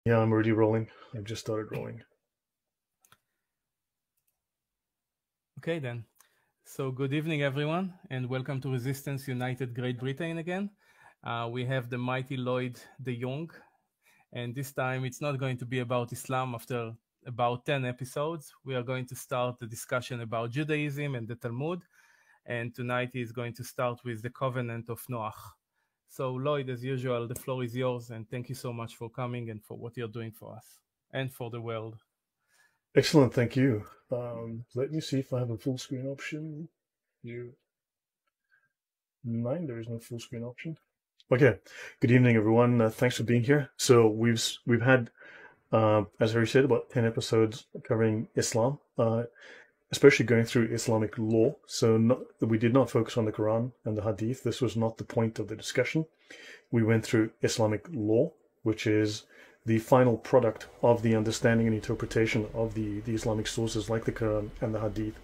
Yeah, I'm already rolling. I've just started rolling. Okay then. So good evening everyone and welcome to Resistance United Great Britain again. We have the mighty Lloyd De Jongh, and this time it's not going to be about Islam after about 10 episodes. We are going to start the discussion about Judaism and the Talmud, and tonight is going to start with the covenant of Noach. So Lloyd, as usual, the floor is yours, and thank you so much for coming and for what you're doing for us and for the world. Excellent, thank you. Let me see if I have a full screen option. Nine, there is no full screen option. Okay, good evening, everyone. Thanks for being here. So we've had, as Harry said, about 10 episodes covering Islam, especially going through Islamic law. So we did not focus on the Quran and the Hadith. This was not the point of the discussion. We went through Islamic law, which is the final product of the understanding and interpretation of the Islamic sources like the Quran and the Hadith.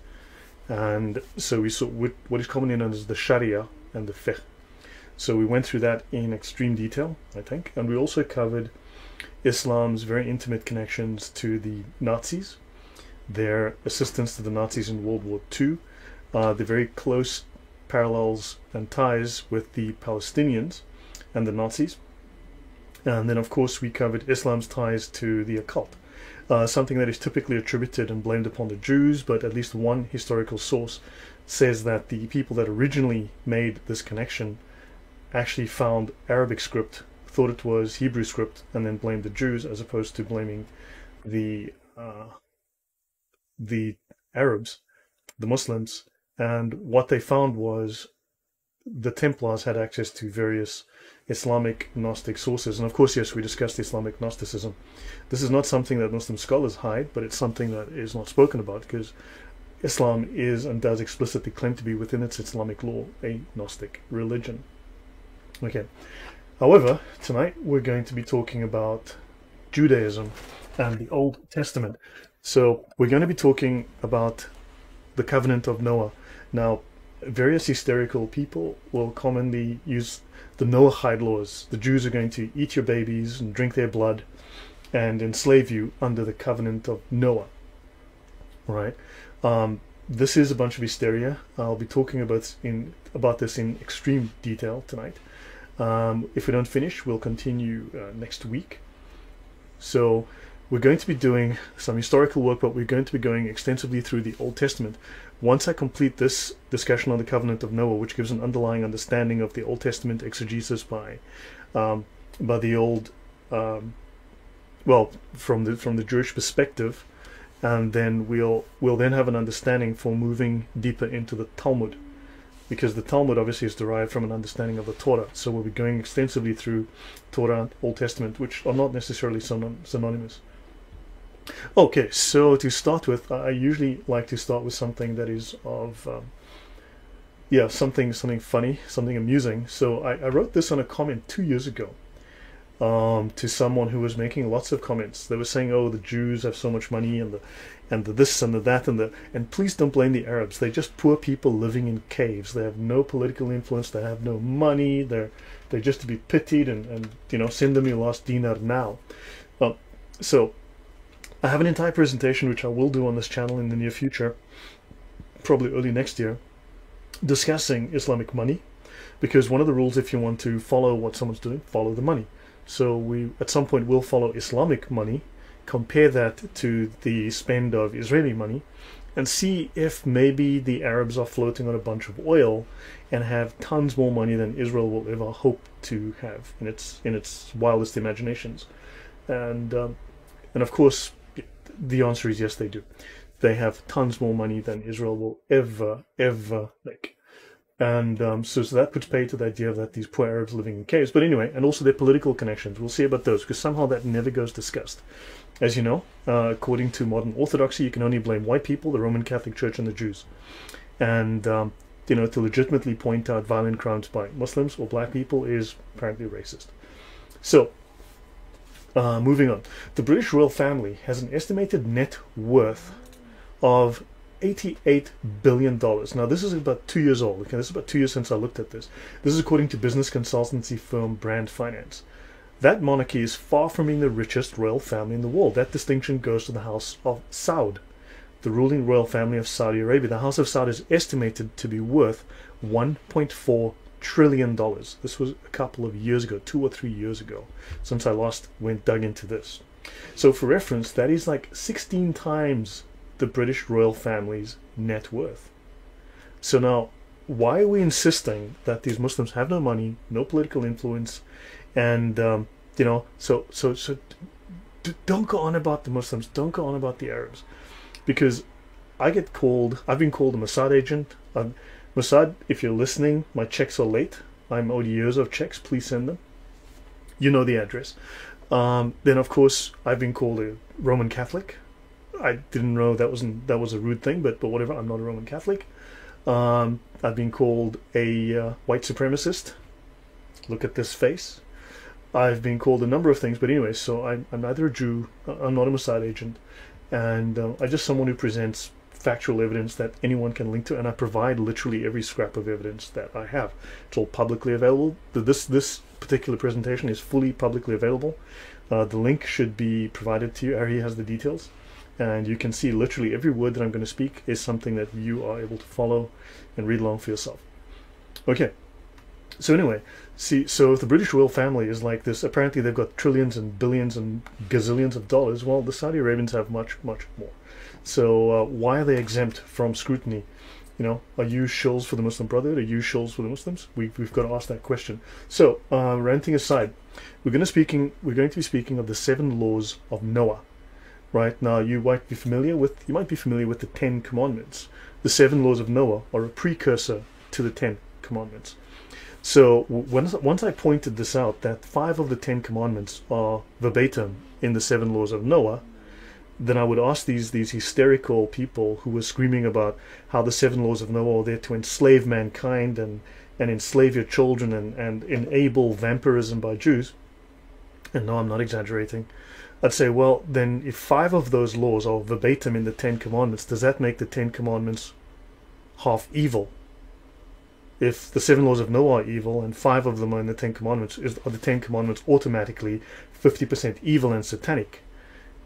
And so we saw what is commonly known as the Sharia and the Fiqh. So we went through that in extreme detail, I think. And we also covered Islam's very intimate connections to the Nazis, their assistance to the Nazis in World War II, the very close parallels and ties with the Palestinians and the Nazis. And then, of course, we covered Islam's ties to the occult, something that is typically attributed and blamed upon the Jews, but at least one historical source says that the people that originally made this connection actually found Arabic script, thought it was Hebrew script, and then blamed the Jews as opposed to blaming the Arabs, the Muslims. And what they found was the Templars had access to various Islamic Gnostic sources. And of course, yes, we discussed Islamic Gnosticism. This is not something that Muslim scholars hide, but it's something that is not spoken about because Islam is and does explicitly claim to be within its Islamic law a Gnostic religion. Okay. However, tonight we're going to be talking about Judaism and the Old Testament. So we're going to be talking about the covenant of Noah. Now, various hysterical people will commonly use the Noahide laws. The Jews are going to eat your babies and drink their blood and enslave you under the covenant of Noah. Right? This is a bunch of hysteria. I'll be talking about this in extreme detail tonight. If we don't finish, we'll continue next week. So we're going to be doing some historical work, but we're going to be going extensively through the Old Testament. Once I complete this discussion on the covenant of Noah, which gives an underlying understanding of the Old Testament exegesis by the old, from the Jewish perspective, and then we'll then have an understanding for moving deeper into the Talmud, because the Talmud obviously is derived from an understanding of the Torah. So we'll be going extensively through Torah and Old Testament, which are not necessarily synonymous. Okay, so to start with, I usually like to start with something that is of, something funny, something amusing. So I wrote this on a comment 2 years ago to someone who was making lots of comments. They were saying, "Oh, the Jews have so much money, and the this and the that and please don't blame the Arabs. They're just poor people living in caves. They have no political influence. They have no money. They're just to be pitied and send them your last dinar now." So I have an entire presentation which I will do on this channel in the near future, probably early next year, discussing Islamic money, because one of the rules, if you want to follow what someone's doing, follow the money. So we at some point will follow Islamic money, compare that to the spend of Israeli money, and see if maybe the Arabs are floating on a bunch of oil and have tons more money than Israel will ever hope to have in its wildest imaginations. And of course, the answer is yes, they do. They have tons more money than Israel will ever make. And so that puts pay to the idea that these poor Arabs living in caves. But anyway, and also their political connections. We'll see about those, because somehow that never goes discussed. As you know, according to modern orthodoxy, you can only blame white people, the Roman Catholic Church, and the Jews. And, to legitimately point out violent crimes by Muslims or black people is apparently racist. So, moving on. The British royal family has an estimated net worth of $88 billion. Now, this is about 2 years old. Okay, this is about 2 years since I looked at this. This is according to business consultancy firm Brand Finance. that monarchy is far from being the richest royal family in the world. That distinction goes to the House of Saud, the ruling royal family of Saudi Arabia. The House of Saud is estimated to be worth $1.4 trillion. This was a couple of years ago, 2 or 3 years ago, since I last dug into this. So for reference, that is like 16 times the British royal family's net worth. So now, why are we insisting that these Muslims have no money, no political influence, and you know, so don't go on about the Muslims, don't go on about the Arabs, because I've been called a Mossad agent. Mossad, if you're listening, my checks are late. I'm owed years of checks. Please send them. You know the address. Then of course I've been called a Roman Catholic. I didn't know that was a rude thing, but whatever. I'm not a Roman Catholic. I've been called a white supremacist. Look at this face. I've been called a number of things, but anyway, so I'm neither a Jew, I'm not a Mossad agent, and I'm just someone who presents factual evidence that anyone can link to, and I provide literally every scrap of evidence that I have. It's all publicly available. This particular presentation is fully publicly available. The link should be provided to you. Harry has the details, and you can see literally every word that I'm going to speak is something that you are able to follow and read along for yourself. Okay. So anyway, see, so if the British royal family is like this, apparently they've got trillions and billions and gazillions of dollars. Well, the Saudi Arabians have much, much more. So why are they exempt from scrutiny? You know, are you shills for the Muslim Brotherhood? Are you shills for the Muslims? We've got to ask that question. So ranting aside, we're going to be speaking of the 7 laws of Noah. Right now, you might be familiar with the 10 Commandments. The 7 laws of Noah are a precursor to the 10 Commandments. So once I pointed this out, that 5 of the 10 Commandments are verbatim in the 7 laws of Noah, then I would ask these hysterical people who were screaming about how the 7 laws of Noah are there to enslave mankind and enslave your children and enable vampirism by Jews. And no, I'm not exaggerating. I'd say, well, then if 5 of those laws are verbatim in the 10 Commandments, does that make the 10 Commandments half evil? If the 7 laws of Noah are evil and 5 of them are in the 10 Commandments, are the 10 Commandments automatically 50% evil and satanic?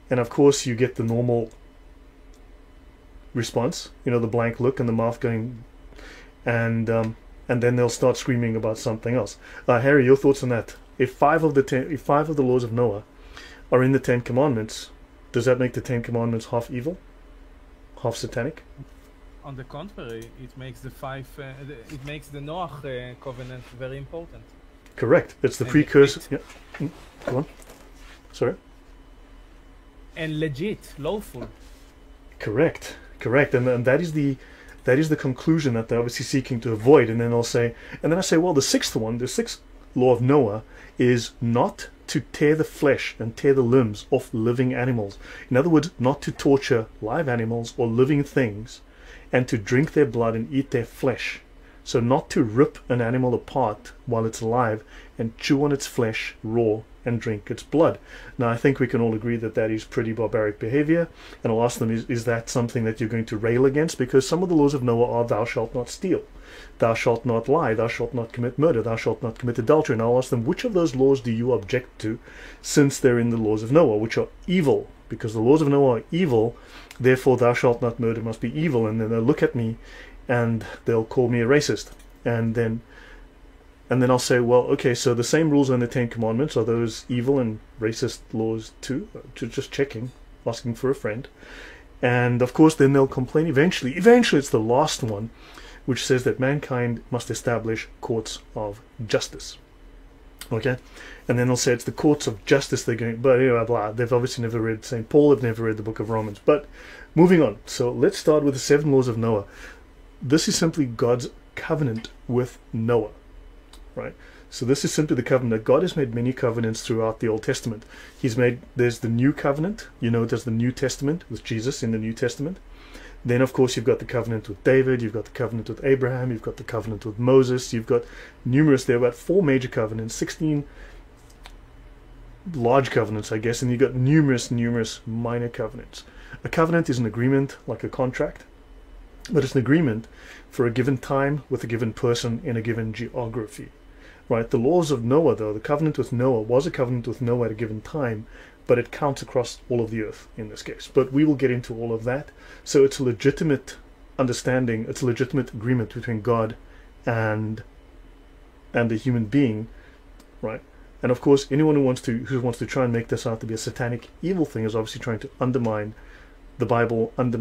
And of course you get the normal response, you know, the blank look and the mouth going, and then they'll start screaming about something else. Harry, your thoughts on that? If 5 of the laws of Noah are in the 10 Commandments, does that make the 10 Commandments half evil, half satanic? On the contrary, it makes the Noah covenant very important. Correct. It's the precursor. Yeah. Go on. Sorry. And legit, lawful. Correct. And that is the conclusion that they're obviously seeking to avoid. And then I say, well, the 6th law of Noah is not to tear the flesh and tear the limbs off living animals. In other words, not to torture live animals or living things, and to drink their blood and eat their flesh. So not to rip an animal apart while it's alive and chew on its flesh raw and drink its blood. Now I think we can all agree that that is pretty barbaric behavior, and I'll ask them, is that something that you're going to rail against? Because some of the laws of Noah are thou shalt not steal, thou shalt not lie, thou shalt not commit murder, thou shalt not commit adultery. And I'll ask them, which of those laws do you object to, since they're in the laws of Noah, which are evil? Because the laws of Noah are evil, therefore thou shalt not murder must be evil. And then they'll look at me and they'll call me a racist. And then I'll say, well, okay, so the same rules are in the 10 Commandments. Are those evil and racist laws too? Just checking, asking for a friend. And of course then they'll complain eventually. Eventually it's the last one, which says that mankind must establish courts of justice. Okay? And then they'll say it's the courts of justice they're going, but blah, blah. They've obviously never read St. Paul, they've never read the book of Romans. But moving on. So let's start with the 7 laws of Noah. This is simply God's covenant with Noah. Right? So this is simply the covenant. God has made many covenants throughout the Old Testament. There's the New Covenant. You know, there's the New Testament with Jesus in the New Testament. Then, of course, you've got the covenant with David, you've got the covenant with Abraham, you've got the covenant with Moses, you've got numerous, there are about 4 major covenants, 16 large covenants, I guess, and you've got numerous minor covenants. A covenant is an agreement, like a contract, but it's an agreement for a given time with a given person in a given geography. right? The laws of Noah, though, the covenant with Noah was a covenant with Noah at a given time, but it counts across all of the earth in this case. But we will get into all of that. So it's a legitimate understanding, it's a legitimate agreement between God and the human being, right? And of course, anyone who wants to try and make this out to be a satanic evil thing is obviously trying to undermine the Bible, and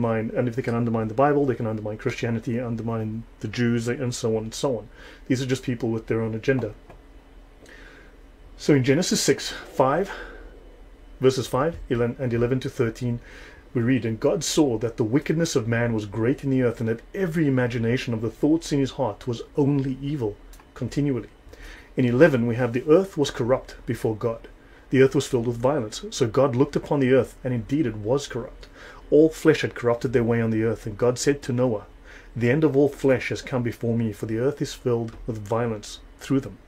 if they can undermine the Bible, they can undermine Christianity, undermine the Jews, and so on and so on. These are just people with their own agenda. So in Genesis 6:5, verses 5 and 11 to 13, we read, "And God saw that the wickedness of man was great in the earth, and that every imagination of the thoughts in his heart was only evil continually." In 11, we have the earth was corrupt before God. The earth was filled with violence. So God looked upon the earth, and indeed it was corrupt. All flesh had corrupted their way on the earth, and God said to Noah, "The end of all flesh has come before me, for the earth is filled with violence through them.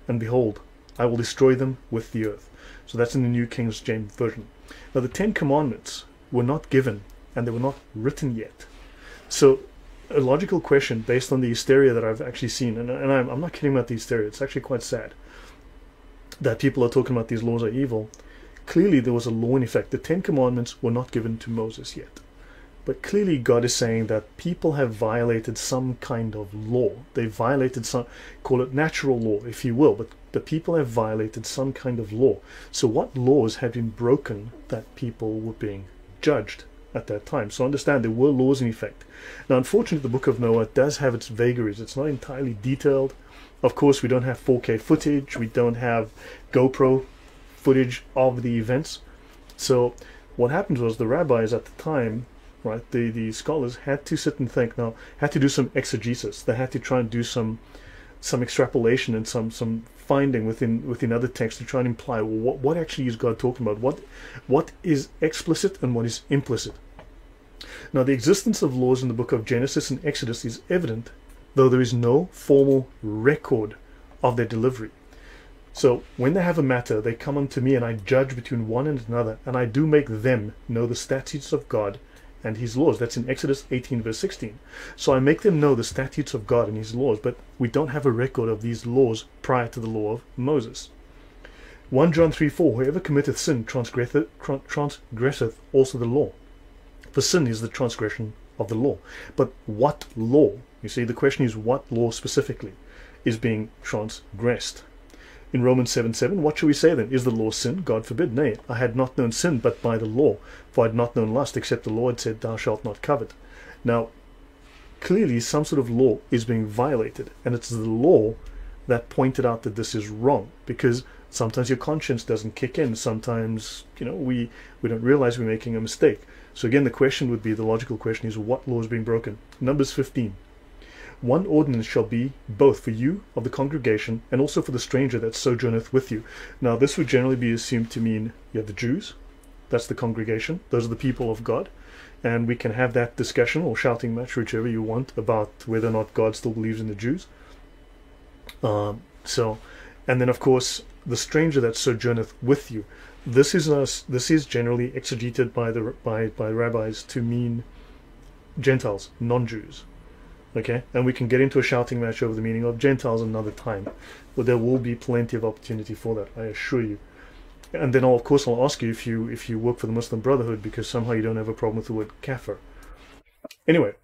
And behold, I will destroy them with the earth." So that's in the New King James Version. Now the 10 Commandments were not given, and they were not written yet. So a logical question based on the hysteria that I've actually seen, and I'm not kidding about the hysteria, it's actually quite sad that people are talking about these laws are evil. Clearly there was a law in effect. The 10 Commandments were not given to Moses yet. But clearly God is saying that people have violated some kind of law. They violated some, call it natural law, if you will, but the people have violated some kind of law. So what laws had been broken that people were being judged at that time? So understand there were laws in effect. Now unfortunately the book of Noah does have its vagaries. It's not entirely detailed. Of course we don't have 4K footage. We don't have GoPro footage of the events. So what happened was the rabbis at the time, right, the scholars had to sit and think, now had to do some exegesis. They had to try and do some extrapolation and some finding within other texts to try and imply, well, what actually is God talking about? What is explicit and what is implicit? Now the existence of laws in the book of Genesis and Exodus is evident, though there is no formal record of their delivery. So when they have a matter, they come unto me, and I judge between one and another, and I do make them know the statutes of God and his laws. That's in Exodus 18 verse 16. So I make them know the statutes of God and his laws, but we don't have a record of these laws prior to the law of Moses. 1 John 3:4, whoever committeth sin transgresseth also the law. For sin is the transgression of the law. But what law? You see, the question is what law specifically is being transgressed? In Romans 7:7, what shall we say then? Is the law sin? God forbid. Nay, I had not known sin but by the law, for I had not known lust, except the Lord said, thou shalt not covet. Now, clearly some sort of law is being violated, and it's the law that pointed out that this is wrong, because sometimes your conscience doesn't kick in. Sometimes, we don't realize we're making a mistake. So again, the question would be, the logical question is, what law is being broken? Numbers 15. One ordinance shall be both for you of the congregation and also for the stranger that sojourneth with you. Now this would generally be assumed to mean you have the Jews, that's the congregation, those are the people of God, and we can have that discussion or shouting match, whichever you want, about whether or not God still believes in the Jews. And then of course the stranger that sojourneth with you. This is generally exegeted by rabbis to mean Gentiles, non-Jews. Okay, and we can get into a shouting match over the meaning of Gentiles another time, but there will be plenty of opportunity for that, I assure you. And then of course I'll ask you if you work for the Muslim Brotherhood, because somehow you don't have a problem with the word kafir. Anyway,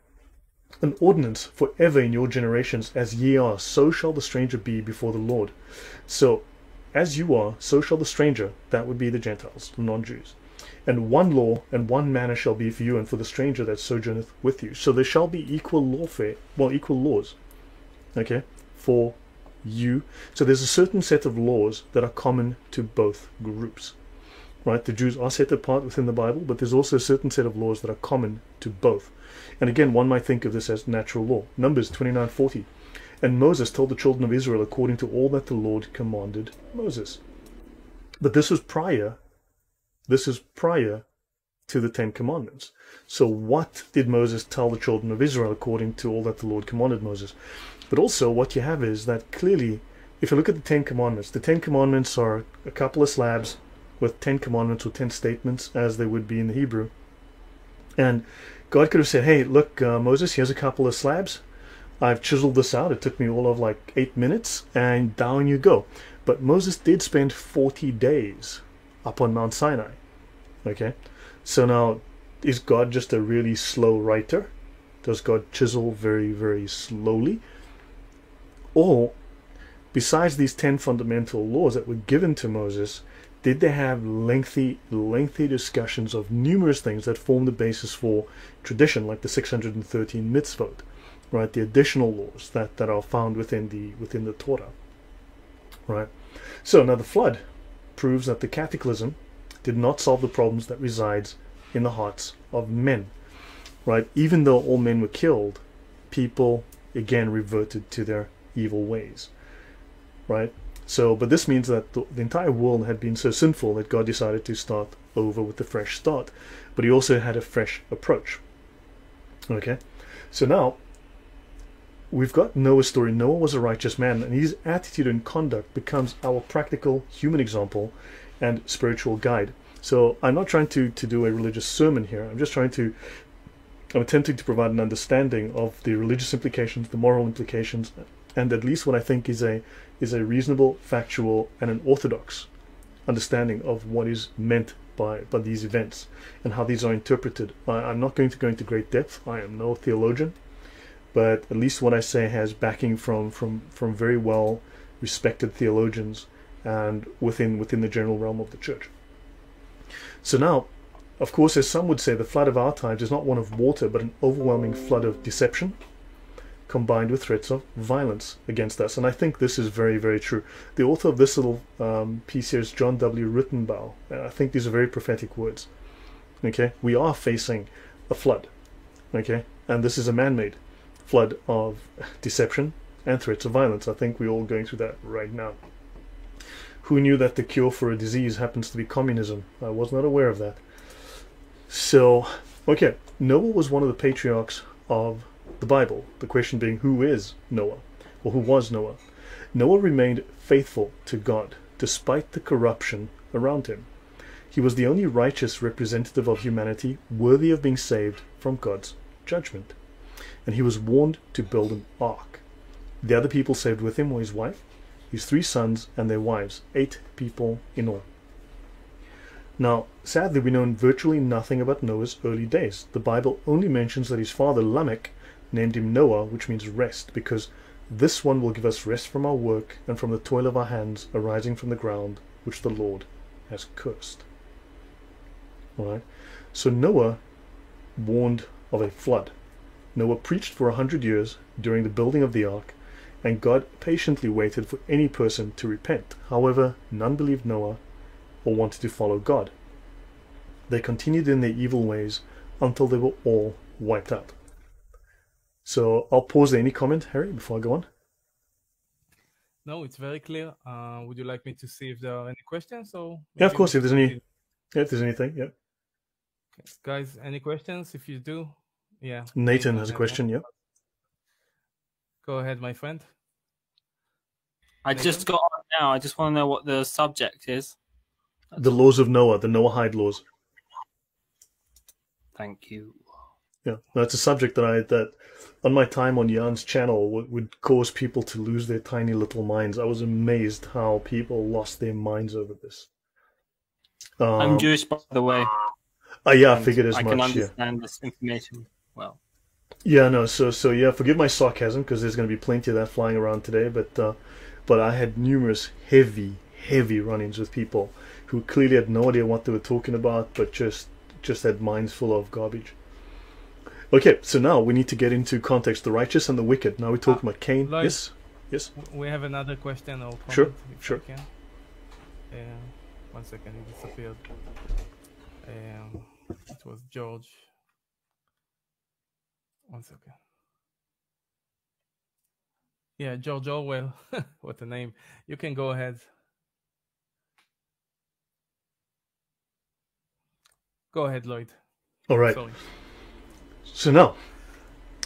an ordinance forever in your generations, as ye are, so shall the stranger be before the Lord. So, as you are, so shall the stranger, that would be the Gentiles, the non-Jews. And one law and one manner shall be for you and for the stranger that sojourneth with you. So there shall be equal laws, okay, for you. So there's a certain set of laws that are common to both groups, right? The Jews are set apart within the Bible, but there's also a certain set of laws that are common to both. And again, one might think of this as natural law. Numbers 29:40. And Moses told the children of Israel according to all that the Lord commanded Moses. But this is prior to the 10 Commandments. So what did Moses tell the children of Israel according to all that the Lord commanded Moses? But also what you have is that clearly, if you look at the 10 Commandments are a couple of slabs with 10 commandments or 10 statements, as they would be in the Hebrew. And God could have said, hey, look, Moses, here's a couple of slabs. I've chiseled this out. It took me all of like 8 minutes, and down you go. But Moses did spend 40 days up on Mount Sinai. Okay, so now, is God just a really slow writer? Does God chisel very, very slowly? Or, besides these 10 fundamental laws that were given to Moses, did they have lengthy discussions of numerous things that form the basis for tradition, like the 613 mitzvot, right? The additional laws that are found within the Torah, right? So now the flood proves that the cataclysm did not solve the problems that resides in the hearts of men, right? Even though all men were killed, people again reverted to their evil ways, right? So, but this means that the entire world had been so sinful that God decided to start over with a fresh start. But he also had a fresh approach. Okay? So now, we've got Noah's story. Noah was a righteous man, and his attitude and conduct becomes our practical human example and spiritual guide. So I'm not trying to do a religious sermon here. I'm attempting to provide an understanding of the religious implications, the moral implications, and at least what I think is a reasonable, factual, and an orthodox understanding of what is meant by these events and how these are interpreted. I'm not going to go into great depth. I am no theologian, but at least what I say has backing from very well respected theologians and within the general realm of the church. So now, of course, as some would say, the flood of our times is not one of water, but an overwhelming flood of deception, combined with threats of violence against us. And I think this is very, very true. The author of this little piece here is John W. Rittenbaugh. I think these are very prophetic words. Okay, we are facing a flood. Okay, and this is a man-made flood of deception and threats of violence. I think we're all going through that right now. Who knew that the cure for a disease happens to be communism? I was not aware of that. So, okay, Noah was one of the patriarchs of the Bible. The question being, who is Noah? Or who was Noah? Noah remained faithful to God despite the corruption around him. He was the only righteous representative of humanity worthy of being saved from God's judgment. And he was warned to build an ark. The other people saved with him were his wife, his 3 sons, and their wives, 8 people in all. Now, sadly, we know virtually nothing about Noah's early days. The Bible only mentions that his father Lamech named him Noah, which means rest, because this one will give us rest from our work and from the toil of our hands arising from the ground, which the Lord has cursed. All right? So Noah warned of a flood. Noah preached for 100 years during the building of the ark, and God patiently waited for any person to repent. However, none believed Noah or wanted to follow God. They continued in their evil ways until they were all wiped out. So I'll pause there. Any comment, Harry, before I go on? No, it's very clear. Would you like me to see if there are any questions? Or yeah, of course. If there's anything, yeah. Okay. Guys, any questions? If you do, yeah. Nathan has a question. Yeah. Go ahead, my friend. I just got on now. I just want to know what the subject is. The laws of Noah, the Noahide laws. Thank you. Yeah, that's a subject that on my time on Jan's channel would cause people to lose their tiny little minds. I was amazed how people lost their minds over this. I'm Jewish, by the way. Yeah, I figured as much. I can understand this information well. Yeah, no, so yeah, forgive my sarcasm because there's going to be plenty of that flying around today. But I had numerous heavy run-ins with people who clearly had no idea what they were talking about, but just had minds full of garbage. Okay, so now we need to get into context, the righteous and the wicked. Now we're talking about Cain. Lloyd, yes. We have another question or comment. Sure. One second, it disappeared. It was George. One second. Yeah, George Orwell. What a name. You can go ahead. Go ahead, Lloyd. All right. Sorry. So now,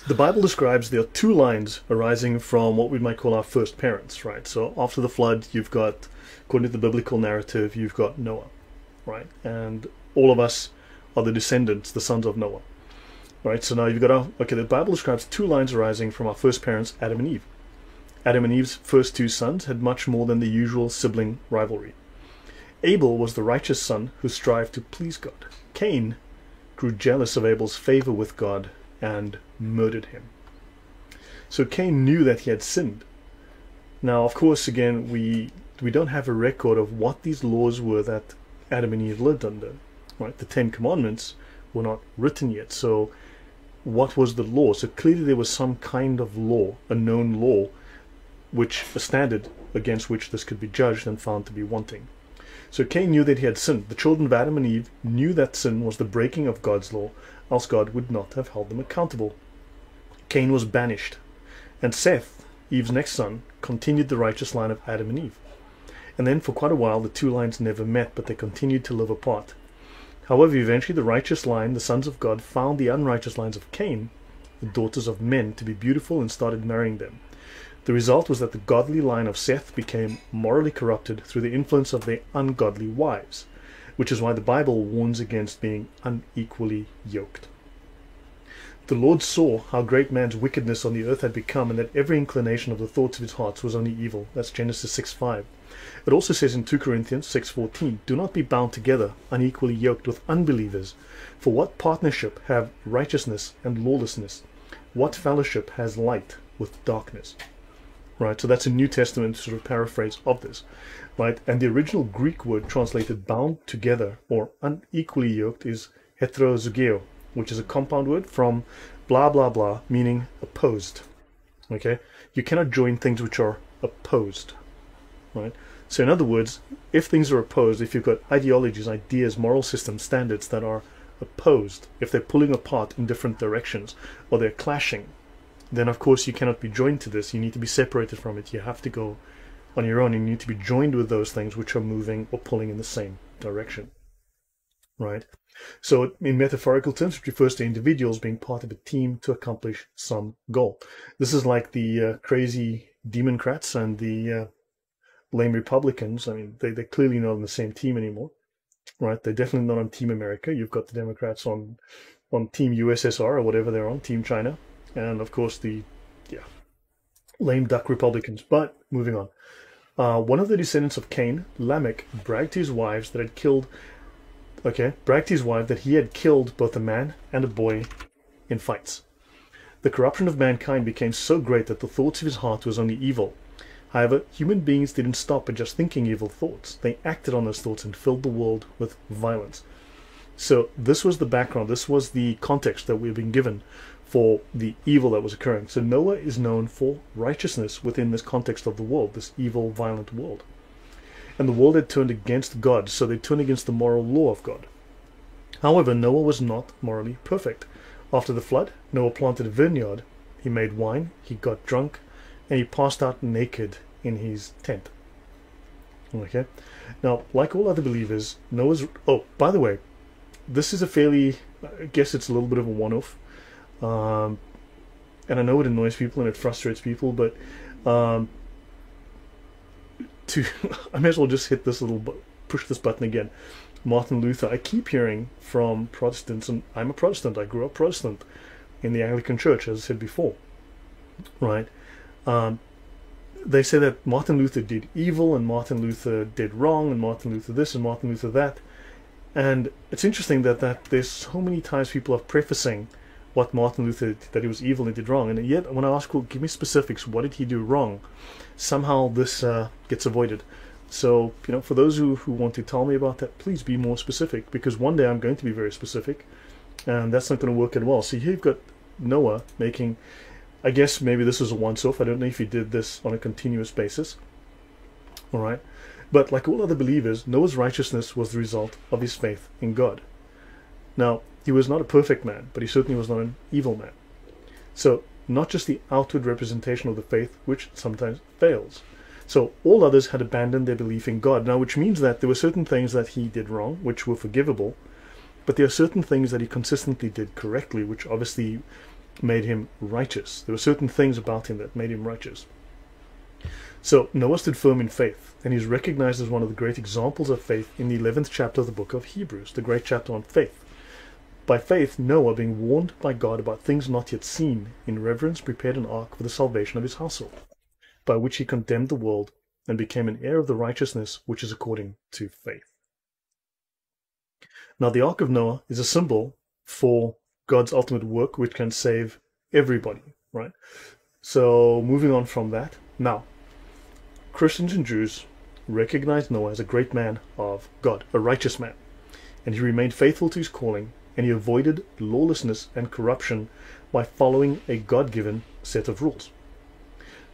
the Bible describes there are 2 lines arising from what we might call our first parents, right? So after the flood, you've got, according to the biblical narrative, you've got Noah, right? And all of us are the descendants, the sons of Noah. Right, so now you've got the Bible describes two lines arising from our first parents, Adam and Eve. Adam and Eve's first two sons had much more than the usual sibling rivalry. Abel was the righteous son who strived to please God. Cain grew jealous of Abel's favor with God and murdered him. So Cain knew that he had sinned. Now, of course, again, we don't have a record of what these laws were that Adam and Eve lived under. Right, the Ten Commandments were not written yet, so what was the law? So clearly there was some kind of law, a known law, a standard against which this could be judged and found to be wanting. So Cain knew that he had sinned. The children of Adam and Eve knew that sin was the breaking of God's law, else God would not have held them accountable. Cain was banished, and Seth, Eve's next son, continued the righteous line of Adam and Eve. And then for quite a while the two lines never met, but they continued to live apart. However, eventually the righteous line, the sons of God, found the unrighteous lines of Cain, the daughters of men, to be beautiful and started marrying them. The result was that the godly line of Seth became morally corrupted through the influence of their ungodly wives, which is why the Bible warns against being unequally yoked. The Lord saw how great man's wickedness on the earth had become, and that every inclination of the thoughts of his hearts was only evil. That's Genesis 6:5. It also says in 2 Corinthians 6:14, do not be bound together, unequally yoked with unbelievers. For what partnership have righteousness and lawlessness? What fellowship has light with darkness? Right, so that's a New Testament sort of paraphrase of this. Right, and the original Greek word translated bound together or unequally yoked is heterozygeo, which is a compound word from blah blah blah, meaning opposed. Okay, you cannot join things which are opposed. Right, so in other words, if things are opposed, if you've got ideologies, ideas, moral systems, standards that are opposed, if they're pulling apart in different directions or they're clashing, then of course you cannot be joined to this. You need to be separated from it. You have to go on your own. You need to be joined with those things which are moving or pulling in the same direction. Right? So in metaphorical terms, it refers to individuals being part of a team to accomplish some goal. This is like the crazy Democrats and the lame Republicans. I mean, they're clearly not on the same team anymore. Right? They're definitely not on Team America. You've got the Democrats on Team USSR or whatever they're on, Team China. And of course the lame duck Republicans. But moving on, one of the descendants of Cain, Lamech, bragged to his wife that he had killed both a man and a boy in fights. The corruption of mankind became so great that the thoughts of his heart was only evil. However, human beings didn't stop at just thinking evil thoughts. They acted on those thoughts and filled the world with violence. So this was the background, this was the context that we've been given for the evil that was occurring. So Noah is known for righteousness within this context of the world, this evil, violent world. And the world had turned against God, so they turned against the moral law of God. However, Noah was not morally perfect. After the flood, Noah planted a vineyard, he made wine, he got drunk, and he passed out naked in his tent. Okay? Now, like all other believers, Noah's... Oh, by the way, this is a fairly... I guess it's a little bit of a one-off. And I know it annoys people and it frustrates people, but I may as well just hit this push this button again. Martin Luther. I keep hearing from Protestants, and I'm a Protestant. I grew up Protestant in the Anglican Church, as I said before. Right? They say that Martin Luther did evil, and Martin Luther did wrong, and Martin Luther this, and Martin Luther that. And it's interesting that there's so many times people are prefacing what Martin Luther did, that he was evil and did wrong, and yet when I ask, well, give me specifics, what did he do wrong, somehow this gets avoided. So, for those who want to tell me about that, please be more specific, because one day I'm going to be very specific, and that's not going to work out well. So here you've got Noah making, I guess maybe this was a once-off, I don't know if he did this on a continuous basis, alright, but like all other believers, Noah's righteousness was the result of his faith in God. Now, he was not a perfect man, but he certainly was not an evil man. So, not just the outward representation of the faith, which sometimes fails. So, all others had abandoned their belief in God. Now, which means that there were certain things that he did wrong, which were forgivable, but there are certain things that he consistently did correctly, which obviously made him righteous. There were certain things about him that made him righteous. So, Noah stood firm in faith, and he's recognized as one of the great examples of faith in the 11th chapter of the book of Hebrews, the great chapter on faith. By faith, Noah, being warned by God about things not yet seen, in reverence prepared an ark for the salvation of his household, by which he condemned the world and became an heir of the righteousness which is according to faith. Now, the ark of Noah is a symbol for God's ultimate work, which can save everybody, right? So, moving on from that, now, Christians and Jews recognize Noah as a great man of God, a righteous man, and he remained faithful to his calling, and he avoided lawlessness and corruption by following a God-given set of rules.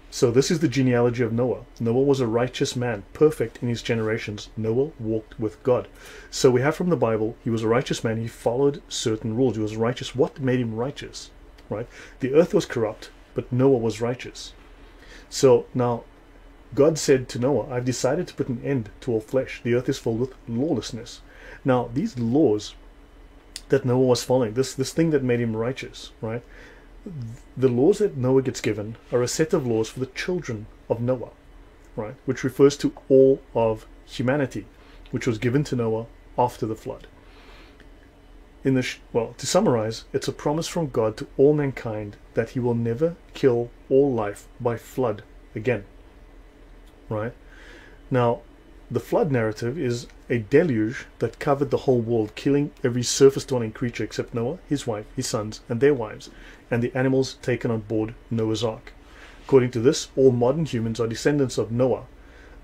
So this is the genealogy of Noah. Noah was a righteous man, perfect in his generations. Noah walked with God. So we have from the Bible, he was a righteous man. He followed certain rules. He was righteous. What made him righteous? Right? The earth was corrupt, but Noah was righteous. So now, God said to Noah, I've decided to put an end to all flesh. The earth is filled with lawlessness. Now, these laws that Noah was following, this thing that made him righteous, right? The laws that Noah gets given are a set of laws for the children of Noah, right? Which refers to all of humanity, which was given to Noah after the flood. Well, to summarize, it's a promise from God to all mankind that he will never kill all life by flood again, right? Now, the flood narrative is a deluge that covered the whole world, killing every surface-dwelling creature except Noah, his wife, his sons, and their wives, and the animals taken on board Noah's Ark. According to this, all modern humans are descendants of Noah.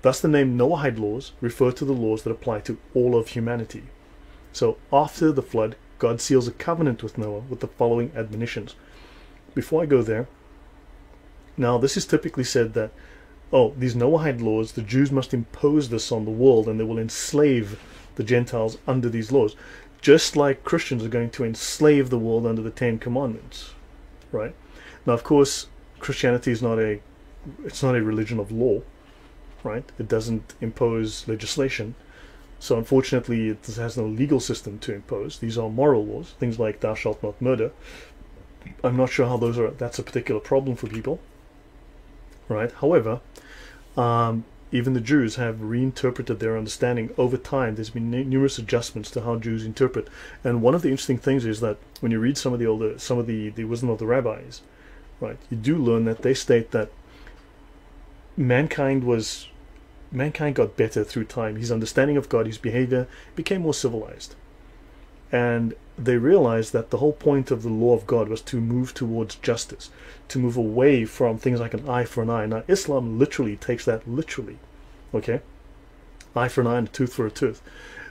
Thus the name Noahide laws refer to the laws that apply to all of humanity. So after the flood, God seals a covenant with Noah with the following admonitions. Before I go there, now this is typically said that, oh, these Noahide laws, the Jews must impose this on the world and they will enslave the Gentiles under these laws. Just like Christians are going to enslave the world under the Ten Commandments, right? Now, of course, Christianity is not a religion of law, right? It doesn't impose legislation. So unfortunately, it has no legal system to impose. These are moral laws, things like thou shalt not murder. I'm not sure how that's a particular problem for people, right? However, even the Jews have reinterpreted their understanding over time. There's been numerous adjustments to how Jews interpret, and one of the interesting things is that when you read some of the wisdom of the rabbis, right, you do learn that they state that mankind got better through time. His understanding of God, his behavior became more civilized, and they realized that the whole point of the law of God was to move towards justice, to move away from things like an eye for an eye. Now, Islam literally takes that literally, okay? Eye for an eye and a tooth for a tooth.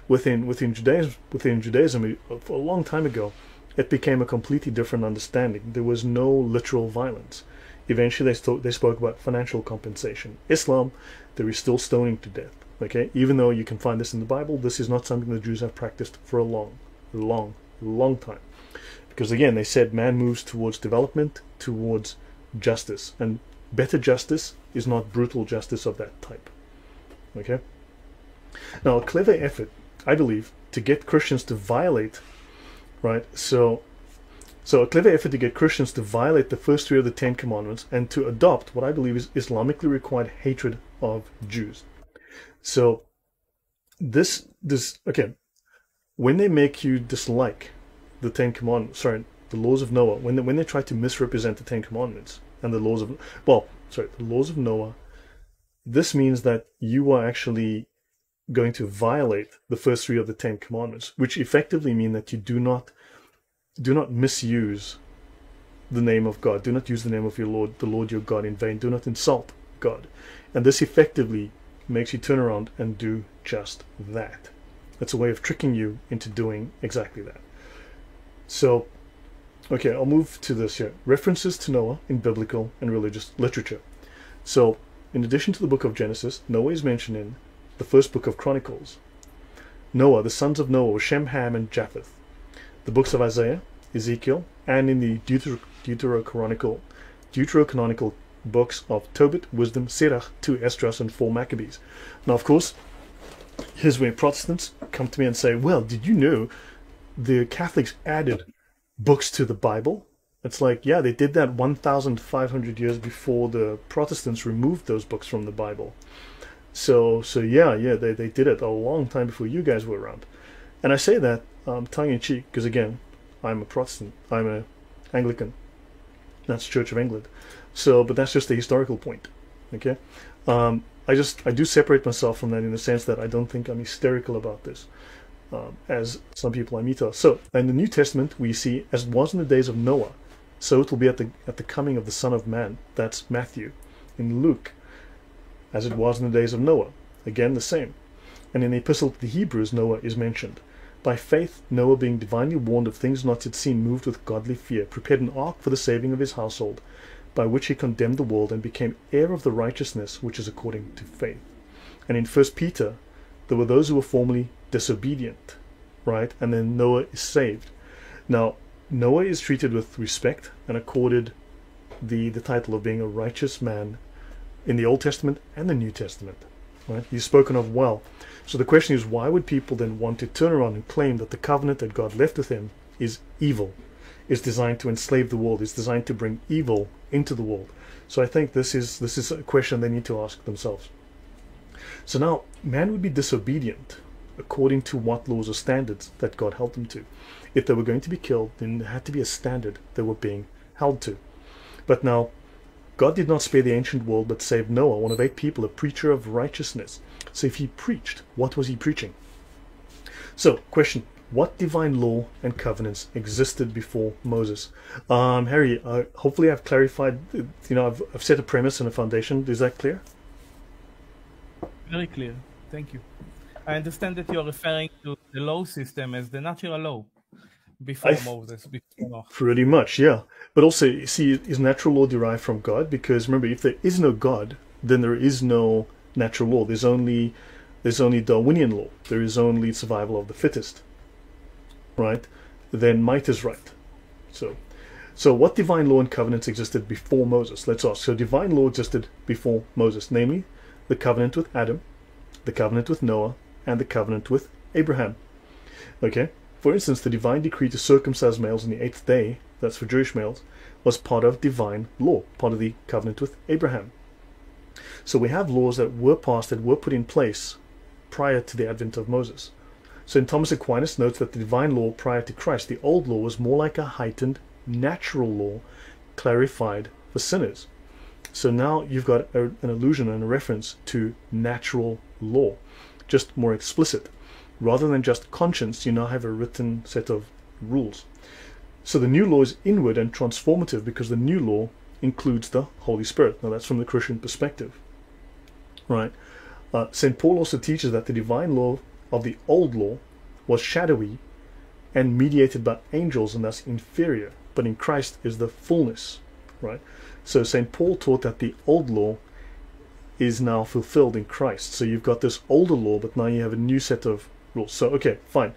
Within Judaism, a long time ago, it became a completely different understanding. There was no literal violence. Eventually, they spoke about financial compensation. Islam, there is still stoning to death, okay? Even though you can find this in the Bible, this is not something the Jews have practiced for a long time. Because again, they said man moves towards development, towards justice, and better justice is not brutal justice of that type. Okay? Now, a clever effort, I believe, to get Christians to violate, right? So a clever effort to get Christians to violate the first three of the Ten Commandments and to adopt what I believe is Islamically required hatred of Jews. So this okay, when they make you dislike the Ten Commandments, the laws of Noah, when they try to misrepresent the Ten Commandments and the laws of, the laws of Noah, this means that you are actually going to violate the first three of the Ten Commandments, which effectively mean that you do not misuse the name of God. Do not use the name of your Lord, the Lord your God, in vain. Do not insult God. And this effectively makes you turn around and do just that. It's a way of tricking you into doing exactly that. So, okay, I'll move to this here. References to Noah in biblical and religious literature. So, in addition to the book of Genesis, Noah is mentioned in the first book of Chronicles. Noah, the sons of Noah were Shem, Ham, and Japheth. The books of Isaiah, Ezekiel, and in the deuterocanonical books of Tobit, Wisdom, Sirach, 2 Esdras, and 4 Maccabees. Now, of course, here's where Protestants come to me and say, well, did you know the Catholics added books to the Bible? It's like, yeah, they did that 1,500 years before the Protestants removed those books from the Bible. So yeah, they did it a long time before you guys were around. And I say that tongue-in-cheek, because again, I'm a Protestant. I'm a Anglican. That's Church of England. So, but that's just a historical point. Okay. I do separate myself from that in the sense that I don't think I'm hysterical about this, as some people I meet are. So, in the New Testament, we see, as it was in the days of Noah, so it will be at the coming of the Son of Man. That's Matthew. In Luke, as it was in the days of Noah. Again, the same. And in the Epistle to the Hebrews, Noah is mentioned. By faith, Noah, being divinely warned of things not yet seen, moved with godly fear, prepared an ark for the saving of his household, by which he condemned the world and became heir of the righteousness which is according to faith. And in 1 Peter, there were those who were formerly disobedient, right? And then Noah is saved. Now, Noah is treated with respect and accorded the title of being a righteous man in the Old Testament and the New Testament, right? He's spoken of well. So the question is, why would people then want to turn around and claim that the covenant that God left with him is evil, is designed to enslave the world, is designed to bring evil into the world? So I think this is a question they need to ask themselves. So now, man would be disobedient according to what laws or standards that God held them to. If they were going to be killed, then there had to be a standard they were being held to. But now, God did not spare the ancient world, but saved Noah, one of 8 people, a preacher of righteousness. So if he preached, what was he preaching? So, question, what divine law and covenants existed before Moses? Harry, hopefully I've clarified, I've set a premise and a foundation. Is that clear? Very clear. Thank you. I understand that you're referring to the law system as the natural law before Moses, before Noah. Pretty much, yeah. But also, you see, is natural law derived from God? Because remember, if there is no God, then there is no natural law. There's only Darwinian law. There is only survival of the fittest, right? Then might is right. So what divine law and covenants existed before Moses? Let's ask. So divine law existed before Moses, namely the covenant with Adam, the covenant with Noah, and the covenant with Abraham. Okay? For instance, the divine decree to circumcise males on the 8th day, that's for Jewish males, was part of divine law, part of the covenant with Abraham. So we have laws that were passed, that were put in place prior to the advent of Moses. So Thomas Aquinas notes that the divine law prior to Christ, the old law, was more like a heightened natural law clarified for sinners. So now you've got an allusion and a reference to natural law, just more explicit. Rather than just conscience, you now have a written set of rules. So the new law is inward and transformative because the new law includes the Holy Spirit. Now that's from the Christian perspective, right? St. Paul also teaches that the divine law of the old law was shadowy and mediated by angels and thus inferior, but in Christ is the fullness, right? So St. Paul taught that the old law is now fulfilled in Christ. So you've got this older law, but now you have a new set of rules. So, okay, fine.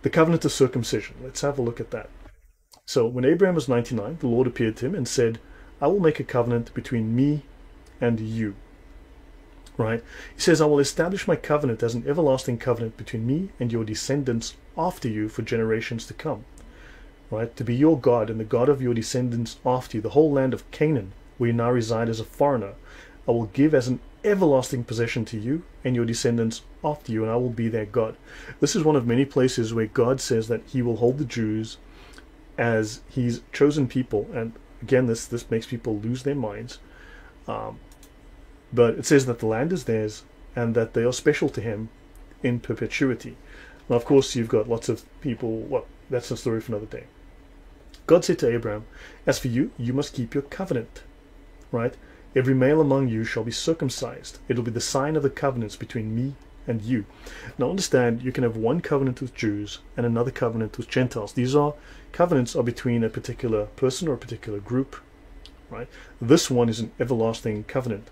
The covenant of circumcision. Let's have a look at that. So when Abraham was 99, the Lord appeared to him and said, I will make a covenant between me and you. Right? He says, I will establish my covenant as an everlasting covenant between me and your descendants after you for generations to come. Right? To be your God and the God of your descendants after you, the whole land of Canaan, where you now reside as a foreigner, I will give as an everlasting possession to you and your descendants after you, and I will be their God. This is one of many places where God says that he will hold the Jews as his chosen people. And again, this makes people lose their minds. But it says that the land is theirs and that they are special to him in perpetuity. Now, of course, you've got lots of people, well, that's a story for another day. God said to Abraham, as for you, you must keep your covenant, right? Every male among you shall be circumcised. It will be the sign of the covenants between me and you. Now understand, you can have one covenant with Jews and another covenant with Gentiles. These covenants are between a particular person or a particular group, right? This one is an everlasting covenant,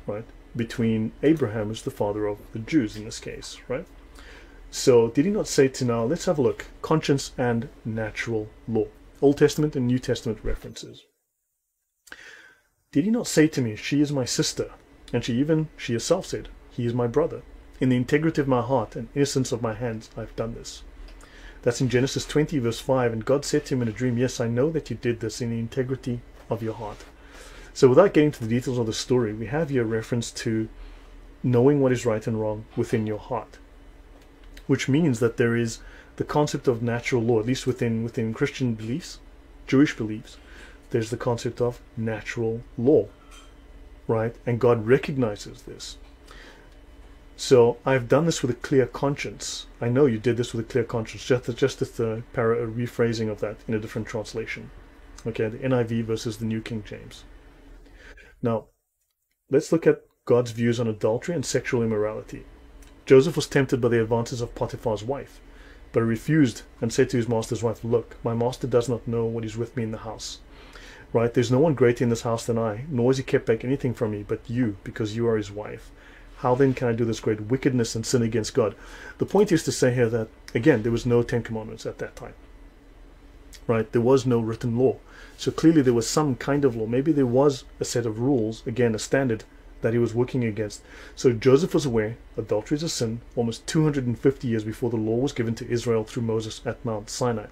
right? Between Abraham, who's the father of the Jews in this case, right? So did he not say to now, let's have a look, conscience and natural law. Old Testament and New Testament references. Did he not say to me, she is my sister? And she herself said, he is my brother. In the integrity of my heart and innocence of my hands, I've done this. That's in Genesis 20, verse 5. And God said to him in a dream, yes, I know that you did this in the integrity of your heart. So without getting to the details of the story, we have here a reference to knowing what is right and wrong within your heart, which means that there the concept of natural law, at least within Christian beliefs, Jewish beliefs, there's the concept of natural law, right? And God recognizes this. So I've done this with a clear conscience. I know you did this with a clear conscience, just a rephrasing of that in a different translation. Okay, the NIV versus the New King James. Now, let's look at God's views on adultery and sexual immorality. Joseph was tempted by the advances of Potiphar's wife, but he refused and said to his master's wife, "Look, my master does not know what is with me in the house. Right? There's no one greater in this house than I, nor has he kept back anything from me but you, because you are his wife. How then can I do this great wickedness and sin against God?" The point is to say here that, again, there was no Ten Commandments at that time. Right? There was no written law. So clearly there was some kind of law. Maybe there was a set of rules, again, a standard that he was working against. So Joseph was aware adultery is a sin almost 250 years before the law was given to Israel through Moses at Mount Sinai.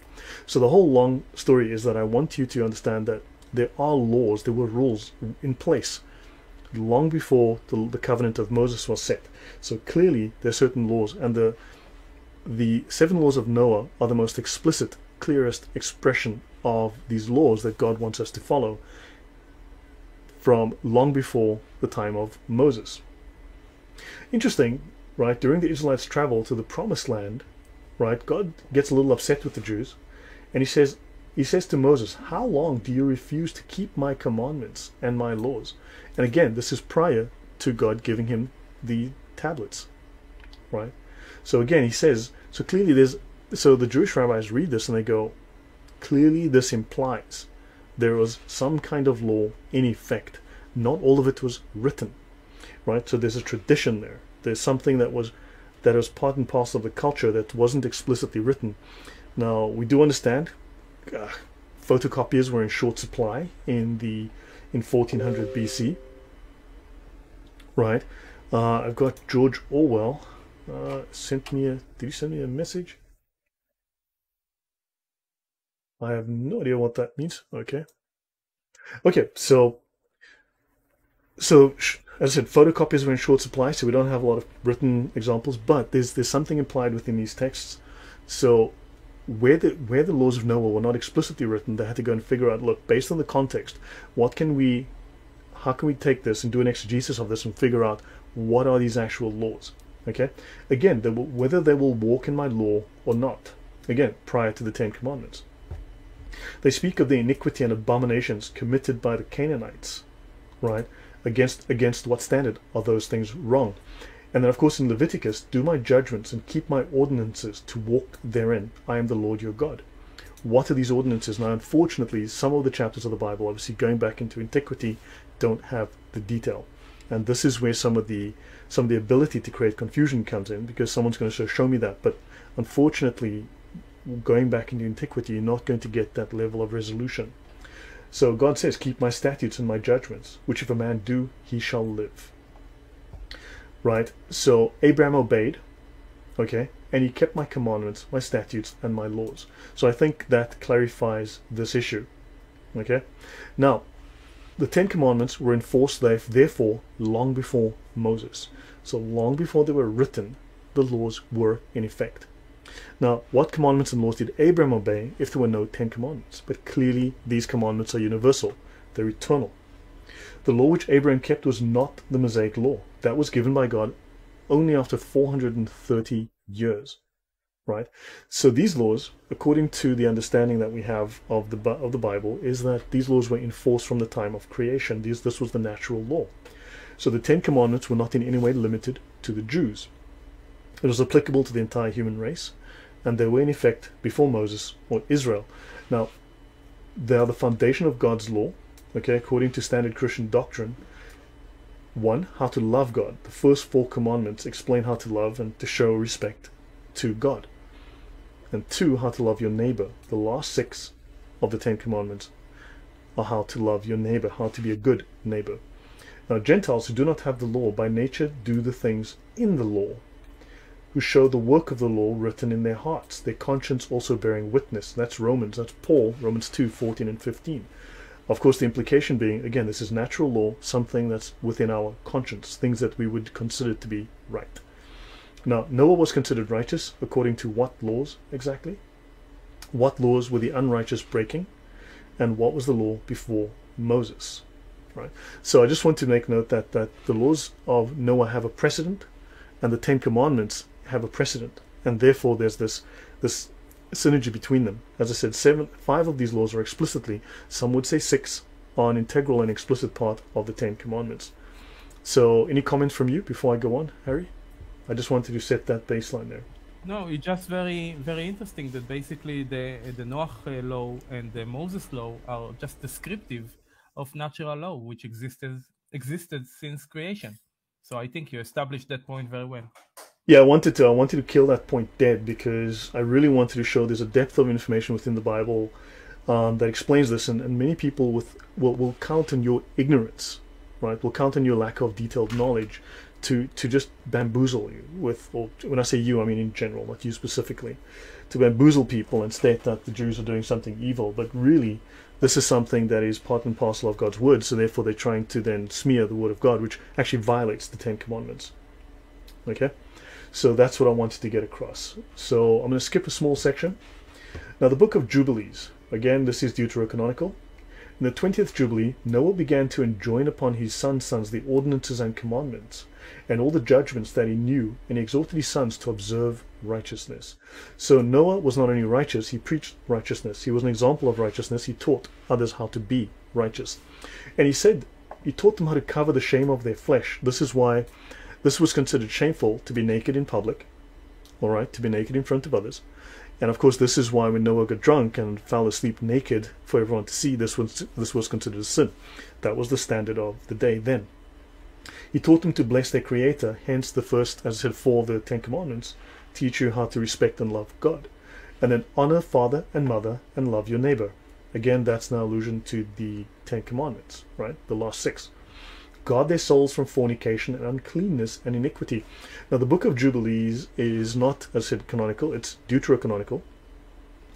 So the whole long story is that I want you to understand that there are laws, there were rules in place long before the covenant of Moses was set. So clearly there are certain laws, and the 7 laws of Noah are the most explicit, clearest expression of these laws that God wants us to follow from long before the time of Moses. Interesting, right? During the Israelites' travel to the Promised Land, right, God gets a little upset with the Jews, and he says to Moses, "How long do you refuse to keep my commandments and my laws?" And again, this is prior to God giving him the tablets, right? So again, he says, so clearly so the Jewish rabbis read this and they go, clearly this implies there was some kind of law in effect. Not all of it was written, right? So there's a tradition there. There's something that was part and parcel of the culture that wasn't explicitly written. Now, we do understand photocopiers were in short supply in 1400 BC, right? I've got George Orwell did he send me a message? I have no idea what that means. Okay, so as I said, photocopiers were in short supply, so we don't have a lot of written examples, but there's something implied within these texts. So where the laws of Noah were not explicitly written, they had to go and figure out, look, based on the context, how can we take this and do an exegesis of this and figure out what are these actual laws? Okay, again, whether they will walk in my law or not, again, prior to the 10 Commandments. They speak of the iniquity and abominations committed by the Canaanites, right? Against what standard are those things wrong? And then, of course, in Leviticus, do my judgments and keep my ordinances to walk therein. I am the Lord your God. What are these ordinances? Now, unfortunately, some of the chapters of the Bible, obviously going back into antiquity, don't have the detail. And this is where some of the ability to create confusion comes in, because someone's going to show me that. But unfortunately, going back into antiquity, you're not going to get that level of resolution. So God says, keep my statutes and my judgments, which if a man do, he shall live. Right? So Abraham obeyed, okay, and he kept my commandments, my statutes, and my laws. So I think that clarifies this issue. Okay? Now, the 10 Commandments were enforced, therefore, long before Moses. So long before they were written, the laws were in effect. Now, what commandments and laws did Abraham obey if there were no 10 Commandments? But clearly, these commandments are universal. They're eternal. The law which Abraham kept was not the Mosaic law. That was given by God only after 430 years. Right? So these laws, according to the understanding that we have of the Bible, is that these laws were enforced from the time of creation. This was the natural law. So the 10 Commandments were not in any way limited to the Jews. It was applicable to the entire human race, and they were in effect before Moses or Israel. Now, they are the foundation of God's law, okay, according to standard Christian doctrine. 1, how to love God. The first 4 commandments explain how to love and to show respect to God. And 2, how to love your neighbor. The last 6 of the 10 commandments are how to love your neighbor, how to be a good neighbor. Now, Gentiles who do not have the law by nature do the things in the law, who show the work of the law written in their hearts, their conscience also bearing witness. That's Romans, that's Paul, Romans 2, 14 and 15. Of course, the implication being, again, this is natural law, something that's within our conscience, things that we would consider to be right. Now, Noah was considered righteous according to what laws exactly? What laws were the unrighteous breaking? And what was the law before Moses? Right. So I just want to make note that the laws of Noah have a precedent, and the Ten Commandments have a precedent, and therefore there's this synergy between them. As I said, 5 of these laws are explicitly, some would say 6, are an integral and explicit part of the Ten Commandments. So any comments from you before I go on, Harry? I just wanted to set that baseline there. No, it's just very, very interesting that basically the Noah law and the Moses law are just descriptive of natural law, which existed since creation. So I think you established that point very well. Yeah, I wanted to kill that point dead, because I really wanted to show there's a depth of information within the Bible that explains this, and many people will count on your ignorance, right? Will count on your lack of detailed knowledge to just bamboozle you with, or when I say you, I mean in general, not you specifically, to bamboozle people and state that the Jews are doing something evil, but really this is something that is part and parcel of God's word, so therefore they're trying to then smear the word of God, which actually violates the Ten Commandments. Okay? So that's what I wanted to get across. So I'm going to skip a small section. Now the book of Jubilees, again this is deuterocanonical. In the 20th Jubilee, Noah began to enjoin upon his sons the ordinances and commandments, and all the judgments that he knew, and he exhorted his sons to observe righteousness. So Noah was not only righteous, he preached righteousness. He was an example of righteousness. He taught others how to be righteous. And he taught them how to cover the shame of their flesh. This is why this was considered shameful, to be naked in public, all right, to be naked in front of others. And of course, this is why when Noah got drunk and fell asleep naked for everyone to see, this was considered a sin. That was the standard of the day then. He taught them to bless their Creator, hence the first, as I said, 4 of the Ten Commandments teach you how to respect and love God. And then honor father and mother and love your neighbor. Again, that's an allusion to the Ten Commandments, right? The last 6. Guard their souls from fornication and uncleanness and iniquity. Now the book of Jubilees is not, as I said, canonical, it's deuterocanonical.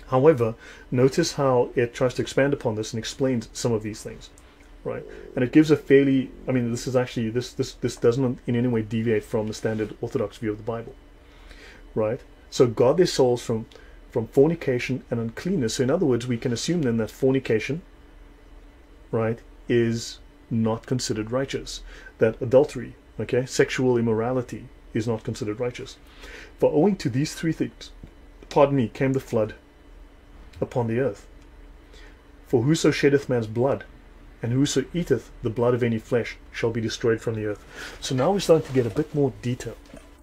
However, notice how it tries to expand upon this and explains some of these things, right? And it gives a fairly, I mean, this is actually, this doesn't in any way deviate from the standard Orthodox view of the Bible, right? So guard their souls from fornication and uncleanness. So in other words, we can assume then that fornication, right, is not considered righteous. That adultery, okay, sexual immorality is not considered righteous. For owing to these 3 things, pardon me, came the flood upon the earth. For whoso sheddeth man's blood, and whoso eateth the blood of any flesh, shall be destroyed from the earth. So now we're starting to get a bit more detail,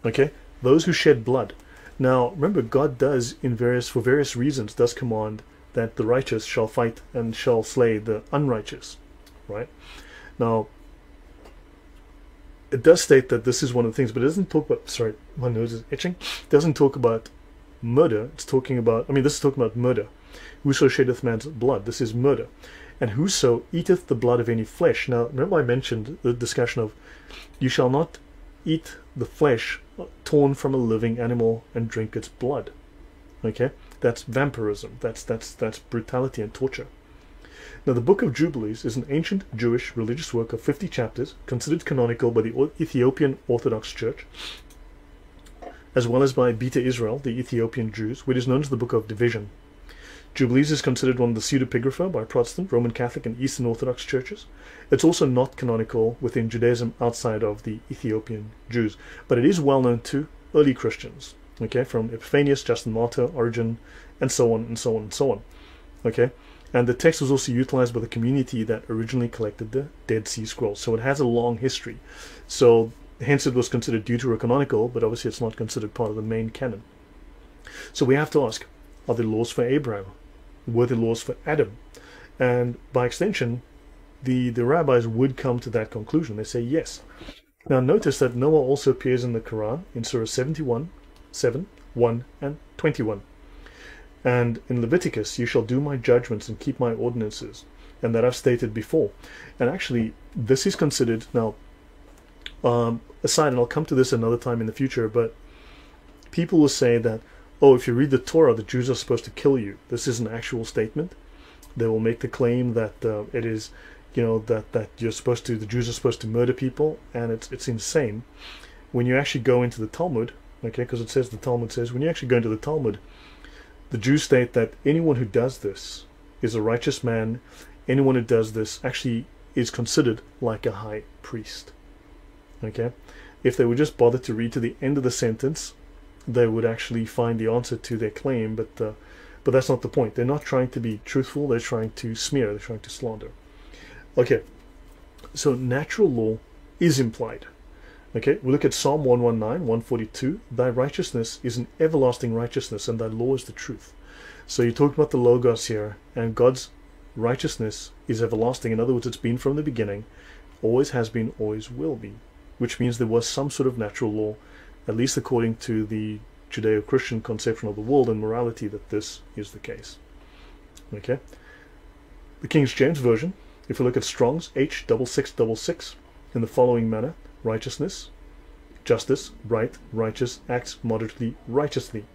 okay? Those who shed blood. Now, remember, God does, for various reasons, does command that the righteous shall fight and shall slay the unrighteous, right? Now, it does state that this is one of the things, but it doesn't talk about, sorry, my nose is itching. It doesn't talk about murder. It's talking about, I mean, this is talking about murder. Whoso sheddeth man's blood, this is murder. And whoso eateth the blood of any flesh. Now, remember I mentioned the discussion of, you shall not eat the flesh torn from a living animal and drink its blood. Okay? That's vampirism. That's brutality and torture. Now, the Book of Jubilees is an ancient Jewish religious work of 50 chapters, considered canonical by the Ethiopian Orthodox Church, as well as by Beta Israel, the Ethiopian Jews, which is known as the Book of Division. Jubilees is considered one of the pseudepigrapha by Protestant, Roman Catholic, and Eastern Orthodox churches. It's also not canonical within Judaism outside of the Ethiopian Jews, but it is well known to early Christians, okay, from Epiphanius, Justin Martyr, Origen, and so on and so on and so on, okay. And the text was also utilized by the community that originally collected the Dead Sea Scrolls. So it has a long history. So hence it was considered deuterocanonical, but obviously it's not considered part of the main canon. So we have to ask, are there laws for Abraham? Were there laws for Adam? And by extension, the rabbis would come to that conclusion. They say yes. Now notice that Noah also appears in the Quran in Surah 71, 7, 1, and 21. And in Leviticus, you shall do my judgments and keep my ordinances, and that I've stated before. And actually, this is considered, now, aside, and I'll come to this another time in the future, but people will say that, oh, if you read the Torah, the Jews are supposed to kill you. This is an actual statement. They will make the claim that it is, you know, that the Jews are supposed to murder people, and it's insane. When you actually go into the Talmud, Okay, because it says, the Talmud says, when you actually go into the Talmud, the Jews state that anyone who does this is a righteous man. Anyone who does this actually is considered like a high priest. Okay, if they would just bother to read to the end of the sentence, they would actually find the answer to their claim, but that's not the point. They're not trying to be truthful, they're trying to smear, they're trying to slander. Okay, so natural law is implied. Okay, we look at Psalm 119, 142. Thy righteousness is an everlasting righteousness, and thy law is the truth. So you talked about the Logos here, and God's righteousness is everlasting. In other words, it's been from the beginning, always has been, always will be, which means there was some sort of natural law, at least according to the Judeo-Christian conception of the world and morality, that this is the case. Okay, the King James Version, if we look at Strong's H6666, in the following manner: righteousness, justice, right, righteous, acts moderately, righteously.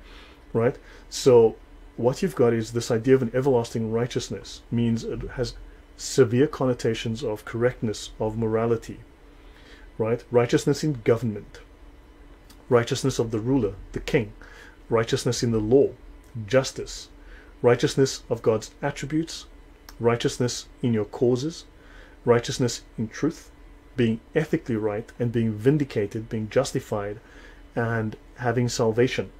Right? So what you've got is this idea of an everlasting righteousness, means it has severe connotations of correctness, of morality. Right? Righteousness in government, righteousness of the ruler, the king, righteousness in the law, justice, righteousness of God's attributes, righteousness in your causes, righteousness in truth, being ethically right and being vindicated, being justified, and having salvation.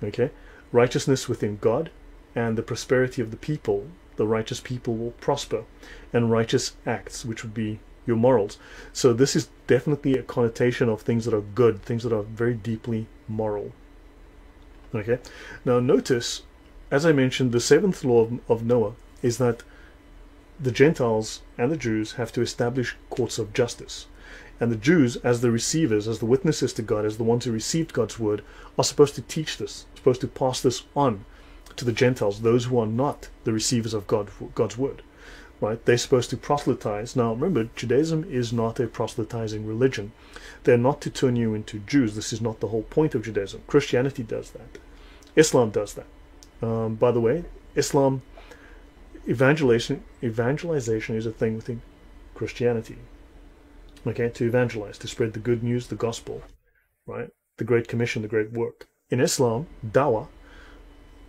Okay, righteousness within God and the prosperity of the people. The righteous people will prosper, and righteous acts, which would be your morals. So this is definitely a connotation of things that are good, things that are very deeply moral. Okay, now notice, as I mentioned, the seventh law of Noah is that the Gentiles and the Jews have to establish courts of justice. And the Jews, as the receivers, as the witnesses to God, as the ones who received God's word, are supposed to teach this, supposed to pass this on to the Gentiles, those who are not the receivers of God's word. Right? They're supposed to proselytize. Now remember, Judaism is not a proselytizing religion. They're not to turn you into Jews. This is not the whole point of Judaism. Christianity does that. Islam does that. By the way, Islam, evangelization is a thing within Christianity. Okay, to evangelize, to spread the good news, the gospel, right? The Great Commission, the great work. In Islam, dawah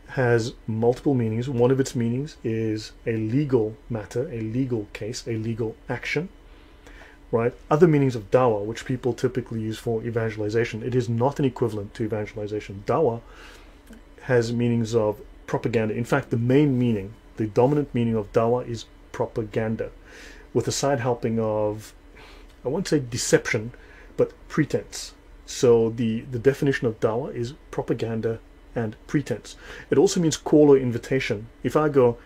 has multiple meanings. One of its meanings is a legal matter, a legal case, a legal action, right? Other meanings of dawah, which people typically use for evangelization, it is not an equivalent to evangelization. Dawah has meanings of propaganda. In fact, the main meaning, the dominant meaning of dawah is propaganda, with a side helping of, I won't say deception, but pretense. So the definition of dawah is propaganda and pretense. It also means call or invitation. If I go,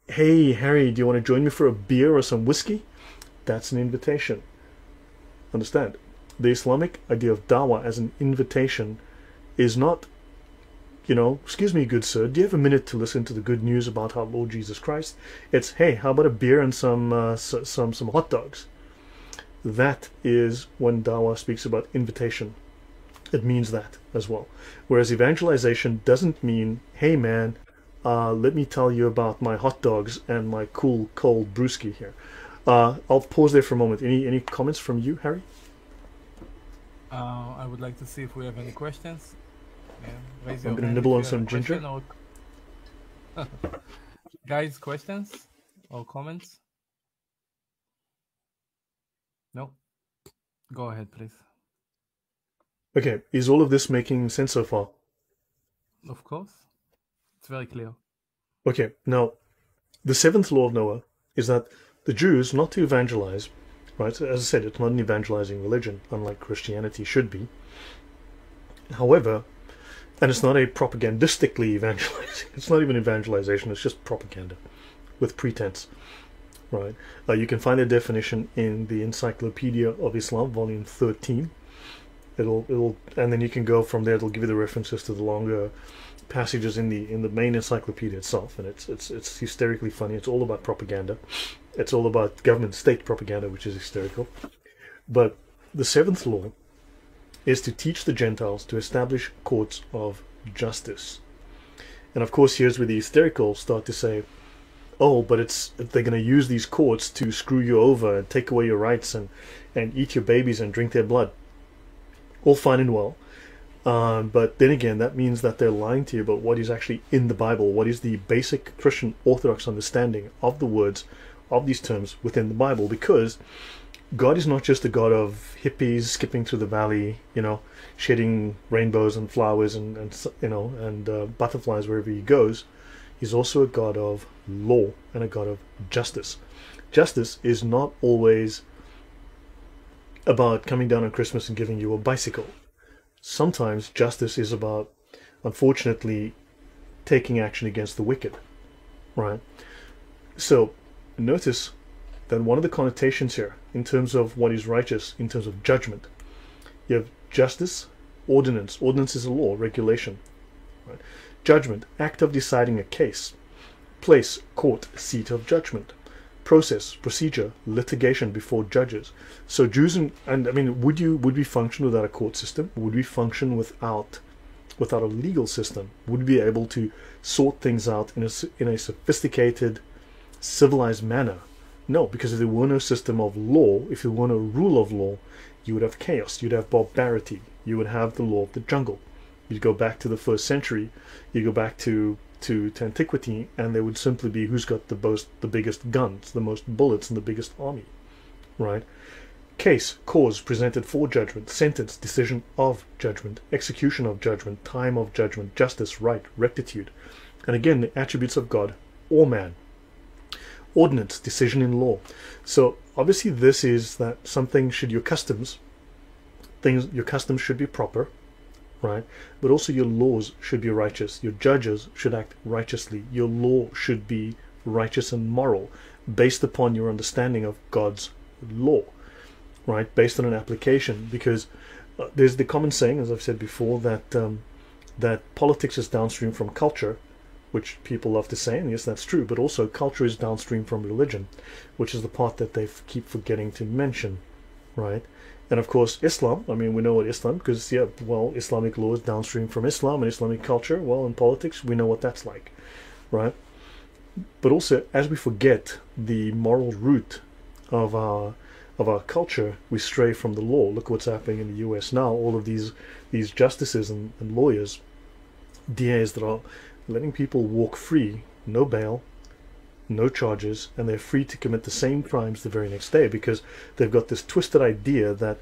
hey Harry, do you want to join me for a beer or some whiskey? That's an invitation. Understand? The Islamic idea of dawah as an invitation is not, excuse me, good sir, do you have a minute to listen to the good news about our Lord Jesus Christ? It's, hey, how about a beer and some hot dogs? That is when dawah speaks about invitation. It means that as well. Whereas evangelization doesn't mean, hey man, let me tell you about my hot dogs and my cool cold brewski here. I'll pause there for a moment. Any comments from you, Harry? I would like to see if we have any questions. Yeah, raise I'm your going to hand nibble if on you have some a question ginger. or- Guys, questions or comments? No? Go ahead, please. Okay, is all of this making sense so far? Of course. It's very clear. Okay, now, the seventh law of Noah is that the Jews, not to evangelize, right? As I said, it's not an evangelizing religion, unlike Christianity should be. However, and it's not a propagandistically evangelizing, it's not even evangelization, it's just propaganda with pretense, right? You can find a definition in the Encyclopedia of Islam, volume 13. It'll, and then you can go from there. It'll give you the references to the longer passages in the main encyclopedia itself, and it's hysterically funny. It's all about propaganda. It's all about government state propaganda, which is hysterical. But the seventh law is to teach the Gentiles to establish courts of justice. And of course, here's where the hystericals start to say, oh, but they're going to use these courts to screw you over and take away your rights and eat your babies and drink their blood. All fine and well. But then again, that means that they're lying to you about what is actually in the Bible, what is the basic Christian Orthodox understanding of the words of these terms within the Bible, because God is not just a God of hippies skipping through the valley, shedding rainbows and flowers and butterflies wherever he goes. He's also a God of law and a God of justice. Justice is not always about coming down on Christmas and giving you a bicycle. Sometimes justice is about, unfortunately, taking action against the wicked, right? So notice that one of the connotations here, in terms of what is righteous, in terms of judgment, you have justice, ordinance. Ordinance is a law, regulation. Right? Judgment, act of deciding a case. Place, court, seat of judgment. Process, procedure, litigation before judges. So Jews would we function without a court system? Would we function without a legal system? Would we be able to sort things out in a sophisticated, civilized manner? No, because if there were no system of law, if there were no rule of law, you would have chaos, you'd have barbarity, you would have the law of the jungle. You'd go back to the 1st century, you go back to antiquity, and there would simply be who's got the biggest guns, the most bullets, and the biggest army, right? Case, cause, presented for judgment, sentence, decision of judgment, execution of judgment, time of judgment, justice, right, rectitude. And again, the attributes of God or man. Ordinance, decision in law. So obviously this is that something should your customs should be proper, right? But also your laws should be righteous. Your judges should act righteously. Your law should be righteous and moral, based upon your understanding of God's law, right? Based on an application, because there's the common saying, as I've said before, that politics is downstream from culture, which people love to say, and yes, that's true, but also culture is downstream from religion, which is the part that they keep forgetting to mention, right? And of course, Islam, we know what Islam, because, Islamic law is downstream from Islam, and Islamic culture, in politics, we know what that's like, right? But also, as we forget the moral root of our culture, we stray from the law. Look what's happening in the US now, all of these justices and lawyers, DAs that are letting people walk free, no bail, no charges, and they're free to commit the same crimes the very next day, because they've got this twisted idea that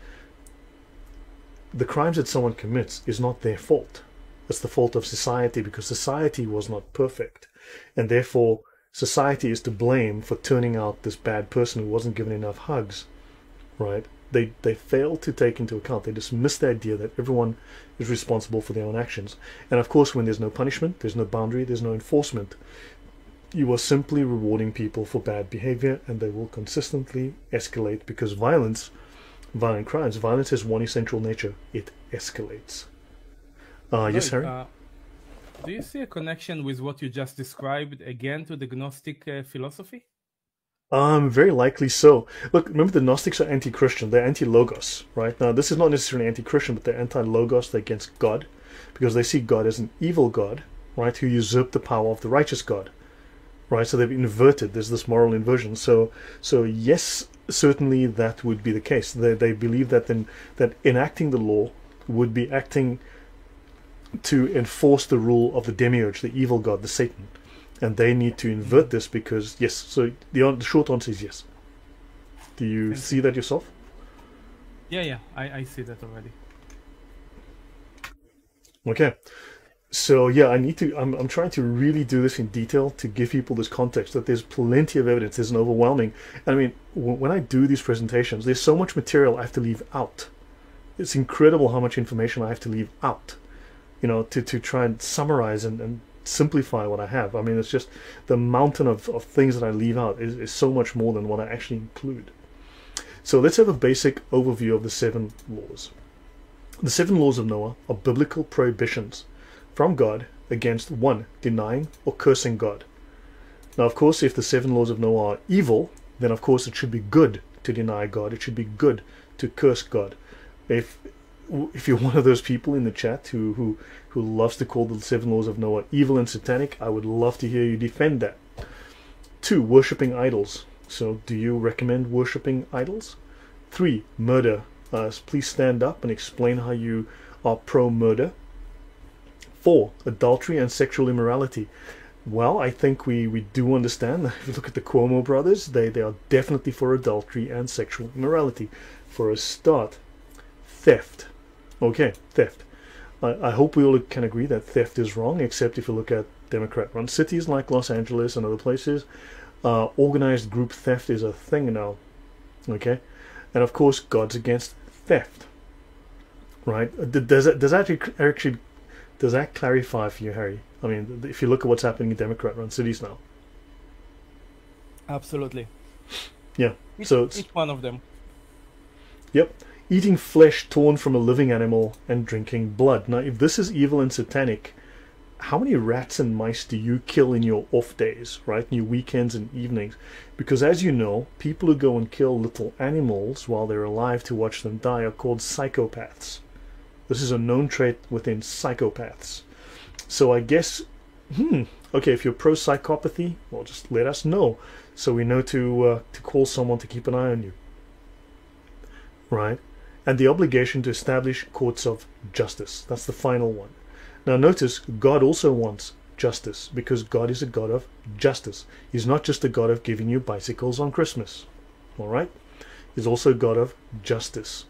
the crimes that someone commits is not their fault. It's the fault of society, because society was not perfect, and therefore society is to blame for turning out this bad person who wasn't given enough hugs, right? They fail to take into account, they dismiss the idea that everyone is responsible for their own actions. And of course, when there's no punishment, there's no boundary, there's no enforcement, you are simply rewarding people for bad behavior, and they will consistently escalate, because violent crimes, violence has one essential nature: it escalates. Yes, Harry? Do you see a connection with what you just described again to the Gnostic philosophy? Very likely so. Look, remember, the Gnostics are anti-Christian. They're anti-Logos, right? Now, this is not necessarily anti-Christian, but they're anti-Logos. They're against God, because they see God as an evil God, right, who usurped the power of the righteous God, right? So they've inverted. There's this moral inversion. So yes, certainly that would be the case. They believe that enacting the law would be acting to enforce the rule of the demiurge, the evil god, the Satan. And they need to invert this, because, yes, so the short answer is yes. Do you see that yourself? Yeah, I see that already. Okay. So, yeah, I'm trying to really do this in detail to give people this context, that there's plenty of evidence, there's an overwhelming. When I do these presentations, there's so much material I have to leave out. It's incredible how much information I have to leave out, to try and summarize and simplify what I have. It's just the mountain of things that I leave out is so much more than what I actually include. So let's have a basic overview of the 7 laws. The 7 laws of Noah are biblical prohibitions from God against 1. Denying or cursing God. Now, of course, if the 7 laws of Noah are evil, then of course it should be good to deny God. It should be good to curse God. If you're one of those people in the chat who loves to call the 7 laws of Noah evil and satanic, I would love to hear you defend that. 2. Worshipping idols. So do you recommend worshipping idols? 3. Murder. Please stand up and explain how you are pro-murder. 4, adultery and sexual immorality. Well, I think we do understand. If you look at the Cuomo brothers, they are definitely for adultery and sexual immorality. For a start, theft. Okay, theft. I hope we all can agree that theft is wrong, except if you look at Democrat-run cities like Los Angeles and other places. Organized group theft is a thing now. Okay? And of course, God's against theft. Right? Does that clarify for you, Harry? I mean, if you look at what's happening in Democrat-run cities now. Absolutely. Yeah. Each one of them. Yep. Eating flesh torn from a living animal and drinking blood. Now, if this is evil and satanic, how many rats and mice do you kill in your off days, right? In your weekends and evenings? Because as you know, people who go and kill little animals while they're alive to watch them die are called psychopaths. This is a known trait within psychopaths. So I guess, okay, if you're pro-psychopathy, well, just let us know so we know to call someone to keep an eye on you. Right? And the obligation to establish courts of justice. That's the final one. Now notice, God also wants justice, because God is a God of justice. He's not just a God of giving you bicycles on Christmas. Alright? He's also a God of justice.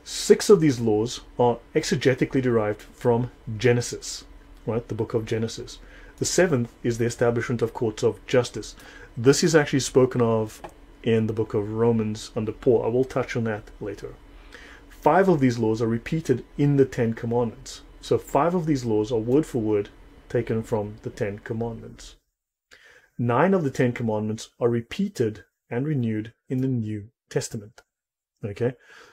6 of these laws are exegetically derived from Genesis, right? The book of Genesis. The 7th is the establishment of courts of justice. This is actually spoken of in the book of Romans under Paul. I will touch on that later. 5 of these laws are repeated in the 10 Commandments. So 5 of these laws are word for word taken from the 10 Commandments. 9 of the 10 Commandments are repeated and renewed in the New Testament. Okay?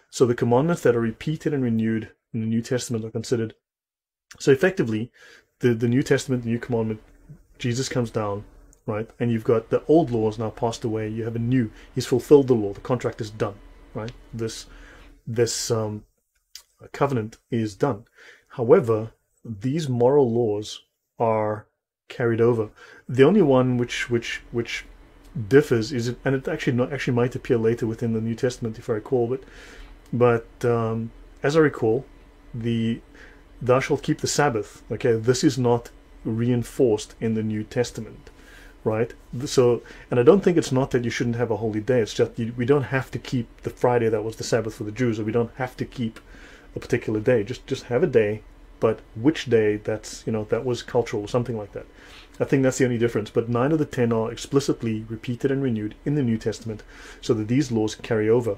So the commandments that are repeated and renewed in the New Testament are considered. So effectively, the New Testament, the New Commandment, Jesus comes down, right? And you've got the old laws now passed away. You have a new. He's fulfilled the law. The contract is done, right? This covenant is done. However, these moral laws are carried over. The only one which differs is, and it actually might appear later within the New Testament if I recall, but as I recall, thou shalt keep the Sabbath. Okay, this is not reinforced in the New Testament, right? So, and I don't think it's not that you shouldn't have a holy day. It's just we don't have to keep the Friday that was the Sabbath for the Jews, or we don't have to keep a particular day. Just have a day, but which day? That was cultural or something like that. I think that's the only difference. But 9 of the 10 are explicitly repeated and renewed in the New Testament, so that these laws carry over.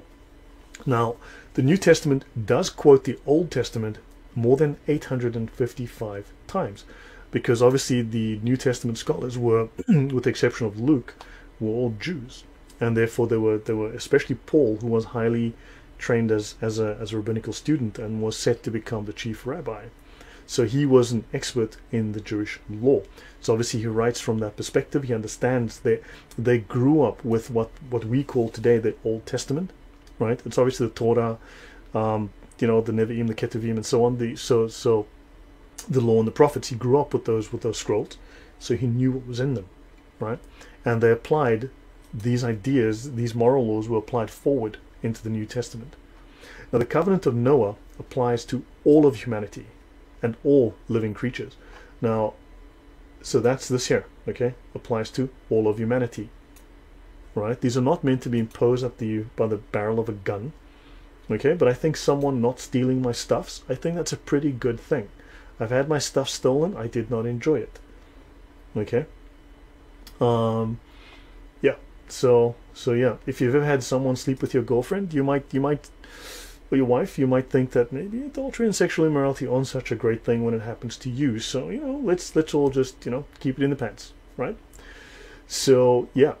Now, the New Testament does quote the Old Testament more than 855 times, because obviously the New Testament scholars were, with the exception of Luke, were all Jews, and therefore there were especially Paul, who was highly trained as a rabbinical student and was set to become the chief rabbi. So he was an expert in the Jewish law. So obviously he writes from that perspective. He understands they grew up with what we call today the Old Testament, right? It's obviously the Torah, the Nevi'im, the Ketuvim, and so on. So the law and the prophets. He grew up with those scrolls, so he knew what was in them, right? And they applied these ideas. These moral laws were applied forward into the New Testament. Now, the covenant of Noah applies to all of humanity and all living creatures. Now, so that's this here, okay? Applies to all of humanity, right? These are not meant to be imposed by the barrel of a gun, okay? But I think someone not stealing my stuffs, I think that's a pretty good thing. I've had my stuff stolen. I did not enjoy it, okay? Yeah. So yeah, if you've ever had someone sleep with your girlfriend, you might, or your wife, you might think that maybe adultery and sexual immorality aren't such a great thing when it happens to you. So, let's all just, keep it in the pants, right? So, yeah.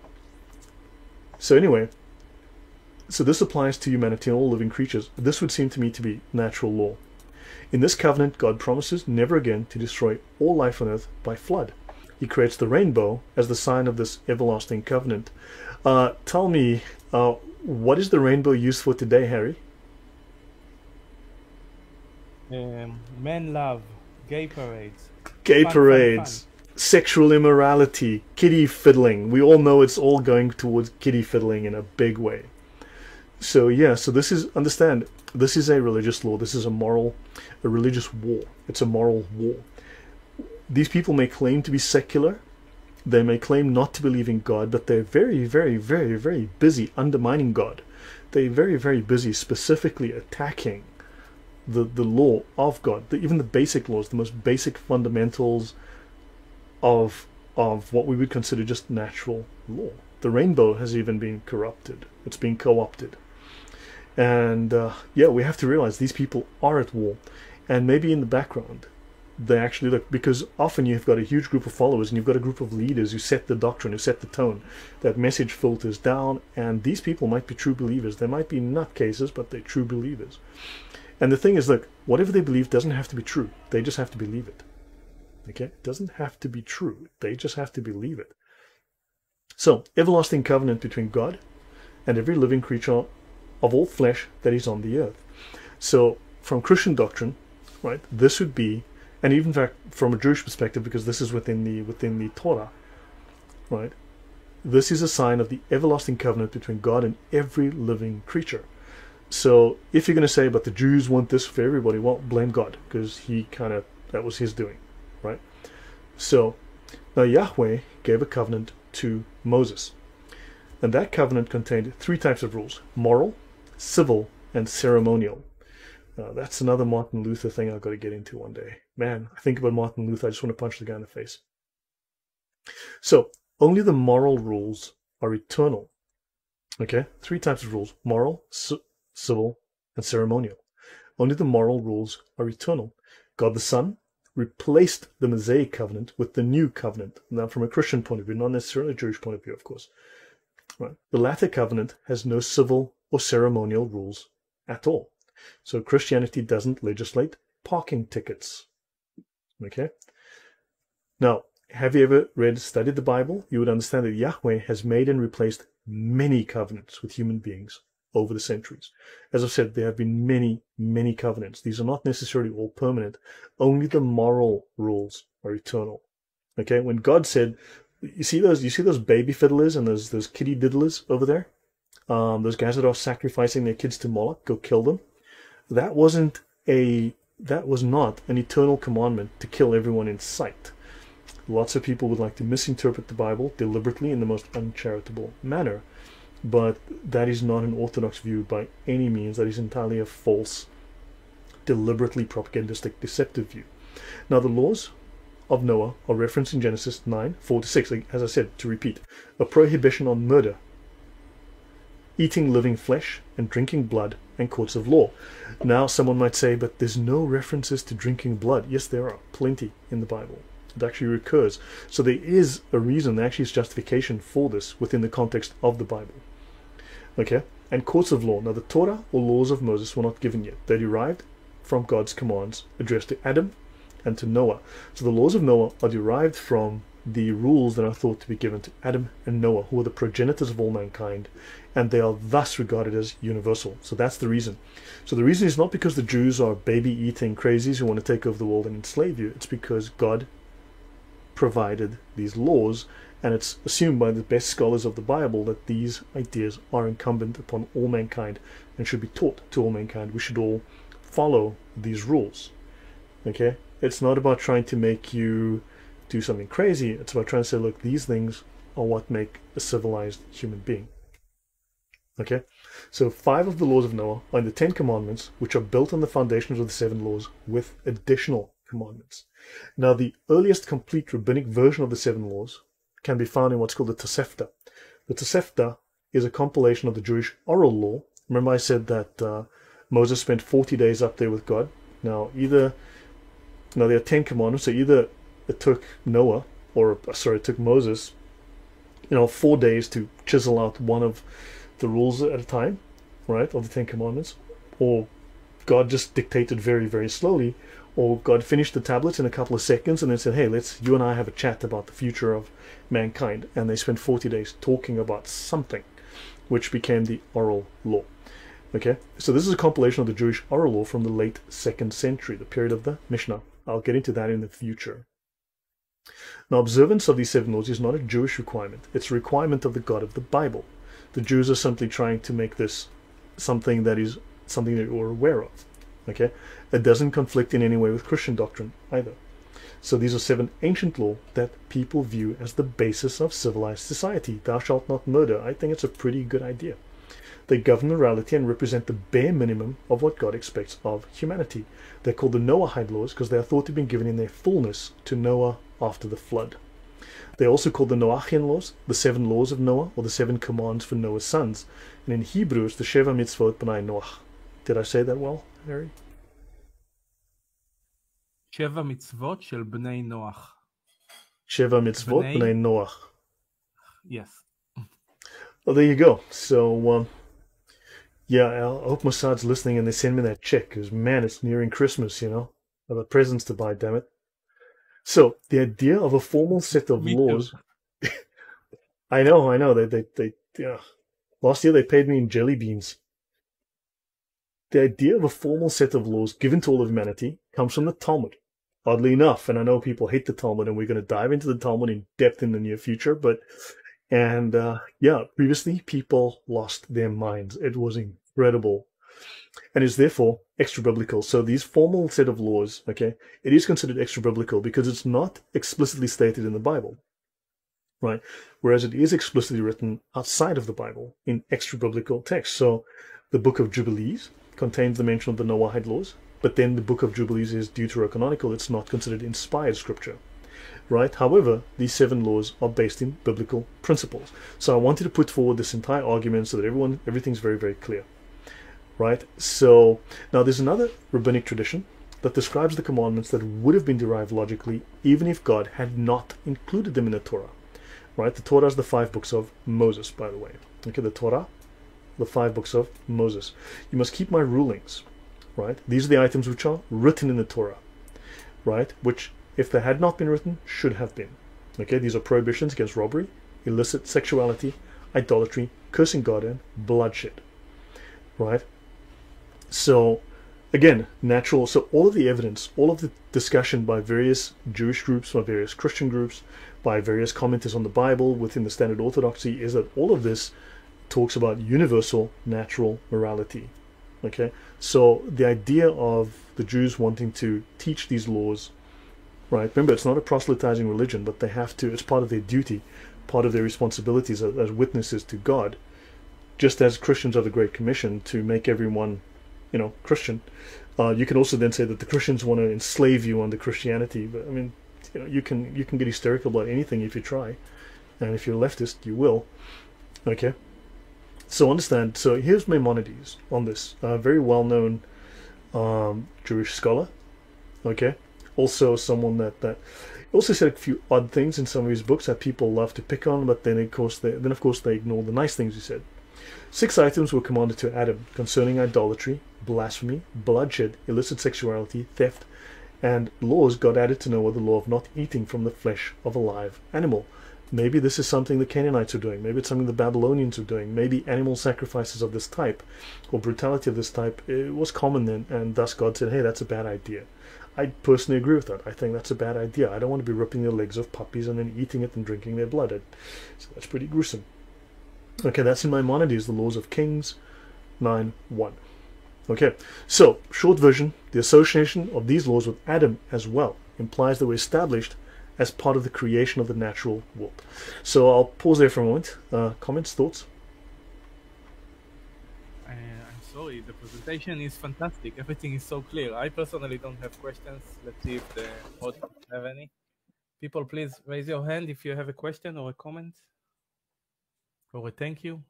So anyway, so this applies to humanity and all living creatures. This would seem to me to be natural law. In this covenant, God promises never again to destroy all life on earth by flood. He creates the rainbow as the sign of this everlasting covenant. Tell me, what is the rainbow used for today, Harry? Men love, gay parades. Gay Fun, parades, sexual immorality, kiddie fiddling. We all know it's all going towards kiddie fiddling in a big way. So yeah, so this is, understand, this is a religious law. This is a religious war. It's a moral war. These people may claim to be secular. They may claim not to believe in God, but they're very, very, very, very busy undermining God. They're very, very busy specifically attacking the law of God, even the basic laws, the most basic fundamentals of what we would consider just natural law. The rainbow has even been corrupted. It's been co-opted. And yeah, we have to realize these people are at war. And maybe in the background, they actually look, because often you've got a huge group of followers and you've got a group of leaders who set the doctrine, who set the tone. That message filters down, and these people might be true believers. They might be nutcases, but they're true believers. And the thing is, look, whatever they believe doesn't have to be true. They just have to believe it. Okay? It doesn't have to be true. They just have to believe it. So, everlasting covenant between God and every living creature of all flesh that is on the earth. So, from Christian doctrine, right, this would be, and even in fact from a Jewish perspective, because this is within the Torah, right, this is a sign of the everlasting covenant between God and every living creature. So if you're going to say, but the Jews want this for everybody, well, blame God, because that was his doing, right? So now Yahweh gave a covenant to Moses, and that covenant contained 3 types of rules: moral, civil, and ceremonial. That's another Martin Luther thing I've got to get into one day. Man, I think about Martin Luther, I just want to punch the guy in the face. So, only the moral rules are eternal. Okay? 3 types of rules: moral, civil, and ceremonial. Only the moral rules are eternal. God the Son replaced the Mosaic covenant with the new covenant. Now, from a Christian point of view, not necessarily a Jewish point of view, of course. Right? The latter covenant has no civil or ceremonial rules at all. So Christianity doesn't legislate parking tickets. Okay? Now, have you ever studied the Bible? You would understand that Yahweh has made and replaced many covenants with human beings over the centuries. As I've said, there have been many, many covenants. These are not necessarily all permanent. Only the moral rules are eternal. Okay? When God said, you see those baby fiddlers and those kitty diddlers over there? Those guys that are sacrificing their kids to Moloch, go kill them. That was not an eternal commandment to kill everyone in sight. Lots of people would like to misinterpret the Bible deliberately in the most uncharitable manner, but that is not an orthodox view by any means. That is entirely a false, deliberately propagandistic, deceptive view. Now, the laws of Noah are referenced in Genesis 9:4-6. As I said, to repeat, a prohibition on murder, eating living flesh, and drinking blood, and courts of law. Now, someone might say, but there's no references to drinking blood. Yes, there are plenty in the Bible. It actually recurs. So there is a reason, there actually is justification for this within the context of the Bible. Okay? And courts of law. Now, the Torah or laws of Moses were not given yet. They derived from God's commands addressed to Adam and to Noah. So the laws of Noah are derived from the rules that are thought to be given to Adam and Noah, who are the progenitors of all mankind, and they are thus regarded as universal. So that's the reason. So the reason is not because the Jews are baby-eating crazies who want to take over the world and enslave you. It's because God provided these laws, and it's assumed by the best scholars of the Bible that these ideas are incumbent upon all mankind and should be taught to all mankind. We should all follow these rules. Okay? It's not about trying to make you do something crazy. It's about trying to say, look, these things are what make a civilized human being. Okay? So 5 of the laws of Noah are in the 10 commandments, which are built on the foundations of the 7 laws with additional commandments. Now, the earliest complete rabbinic version of the 7 laws can be found in what's called the Tosefta. The Tosefta is a compilation of the Jewish oral law. Remember I said that Moses spent 40 days up there with God. Now, there are 10 commandments, so either it took it took Moses, 4 days to chisel out one of the rules at a time, right, of the 10 commandments, or God just dictated very, very slowly, or God finished the tablets in a couple of seconds and then said, hey, you and I have a chat about the future of mankind, and they spent 40 days talking about something, which became the oral law. Okay, so this is a compilation of the Jewish oral law from the late 2nd century, the period of the Mishnah. I'll get into that in the future. Now, observance of these 7 laws is not a Jewish requirement. It's a requirement of the God of the Bible. The Jews are simply trying to make this something that is something that you're aware of. Okay, it doesn't conflict in any way with Christian doctrine either. So these are 7 ancient law that people view as the basis of civilized society. Thou shalt not murder. I think it's a pretty good idea. They govern morality and represent the bare minimum of what God expects of humanity. They're called the Noahide laws because they are thought to have been given in their fullness to Noah after the flood. They're also called the Noachian laws, the 7 laws of Noah, or the 7 commands for Noah's sons. And in Hebrew, it's the Sheva Mitzvot B'nai Noach. Did I say that well, Harry? שבע מצוות של בני נוח. Sheva Mitzvot B'nai Noach. Yes. Well, there you go. So, yeah, I hope Mossad's listening and they send me that check, because, man, it's nearing Christmas, you know. I have presents to buy, damn it. So, the idea of a formal set of laws... I know. They last year they paid me in jelly beans. The idea of a formal set of laws given to all of humanity comes from the Talmud. Oddly enough, and I know people hate the Talmud, and we're going to dive into the Talmud in depth in the near future, previously people lost their minds. It was incredible. And is therefore extra-biblical. So these formal set of laws, okay, it is considered extra-biblical because it's not explicitly stated in the Bible, right? Whereas it is explicitly written outside of the Bible in extra-biblical text. So the Book of Jubilees contains the mention of the Noahide laws, but then the Book of Jubilees is deuterocanonical. It's not considered inspired scripture, right? However, these 7 laws are based in biblical principles. So I wanted to put forward this entire argument so that everything's very, very clear. Right? So, now there's another rabbinic tradition that describes the commandments that would have been derived logically even if God had not included them in the Torah. Right? The Torah is the 5 books of Moses, by the way. Okay, the Torah, the 5 books of Moses. You must keep my rulings. Right? These are the items which are written in the Torah. Right? Which, if they had not been written, should have been. Okay, these are prohibitions against robbery, illicit sexuality, idolatry, cursing God, and bloodshed. Right? So, again, natural. So all of the evidence, all of the discussion by various Jewish groups, by various Christian groups, by various commenters on the Bible within the standard orthodoxy is that all of this talks about universal natural morality. Okay, so the idea of the Jews wanting to teach these laws, right? Remember, it's not a proselytizing religion, but they have to. It's part of their duty, part of their responsibilities as witnesses to God. Just as Christians have the Great Commission to make everyone, you know, Christian, you can also then say that the Christians want to enslave you under Christianity. But I mean, you know, you can get hysterical about anything if you try, and if you're a leftist, you will. Okay, so understand. So here's Maimonides on this, very well-known Jewish scholar. Okay, also someone that also said a few odd things in some of his books that people love to pick on, but then of course they ignore the nice things he said. 6 items were commanded to Adam concerning idolatry, blasphemy, bloodshed, illicit sexuality, theft, and laws God added to Noah, the law of not eating from the flesh of a live animal. Maybe this is something the Canaanites are doing. Maybe it's something the Babylonians are doing. Maybe animal sacrifices of this type or brutality of this type, it was common then, and thus God said, hey, that's a bad idea. I personally agree with that. I think that's a bad idea. I don't want to be ripping the legs of puppies and then eating it and drinking their blood. So that's pretty gruesome. Okay, that's in Maimonides, the Laws of Kings 9:1. Okay, so, short version, the association of these laws with Adam as well implies they were established as part of the creation of the natural world. So I'll pause there for a moment. Comments, thoughts? I'm sorry, the presentation is fantastic. Everything is so clear. I personally don't have questions. Let's see if the audience have any. People, please raise your hand if you have a question or a comment. Or a thank you.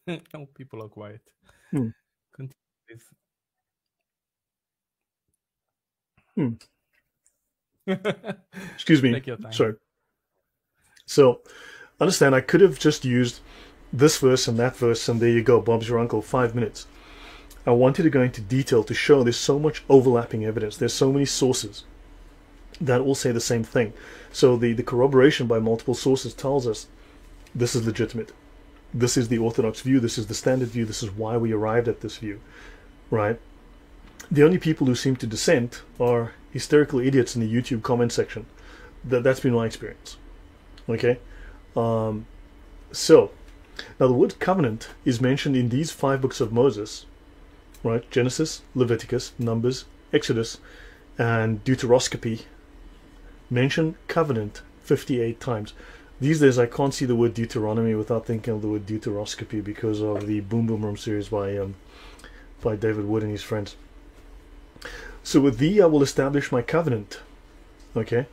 No, people are quiet. Continue, please. Excuse me. Take your time. Sorry. So, understand, I could have just used this verse and that verse, and there you go, Bob's your uncle, 5 minutes. I wanted to go into detail to show there's so much overlapping evidence. There's so many sources that all say the same thing. So the corroboration by multiple sources tells us this is legitimate. This is the orthodox view. This is the standard view. This is why we arrived at this view, right? The only people who seem to dissent are hysterical idiots in the YouTube comment section. That's been my experience. Okay, so Now the word covenant is mentioned in these 5 books of Moses, right? Genesis, Leviticus, Numbers, Exodus, and Deuteroscopy. Mention covenant 58 times. These days I can't see the word Deuteronomy without thinking of the word Deuteroscopy because of the Boom Boom Room series by David Wood and his friends. So with thee I will establish my covenant. Okay?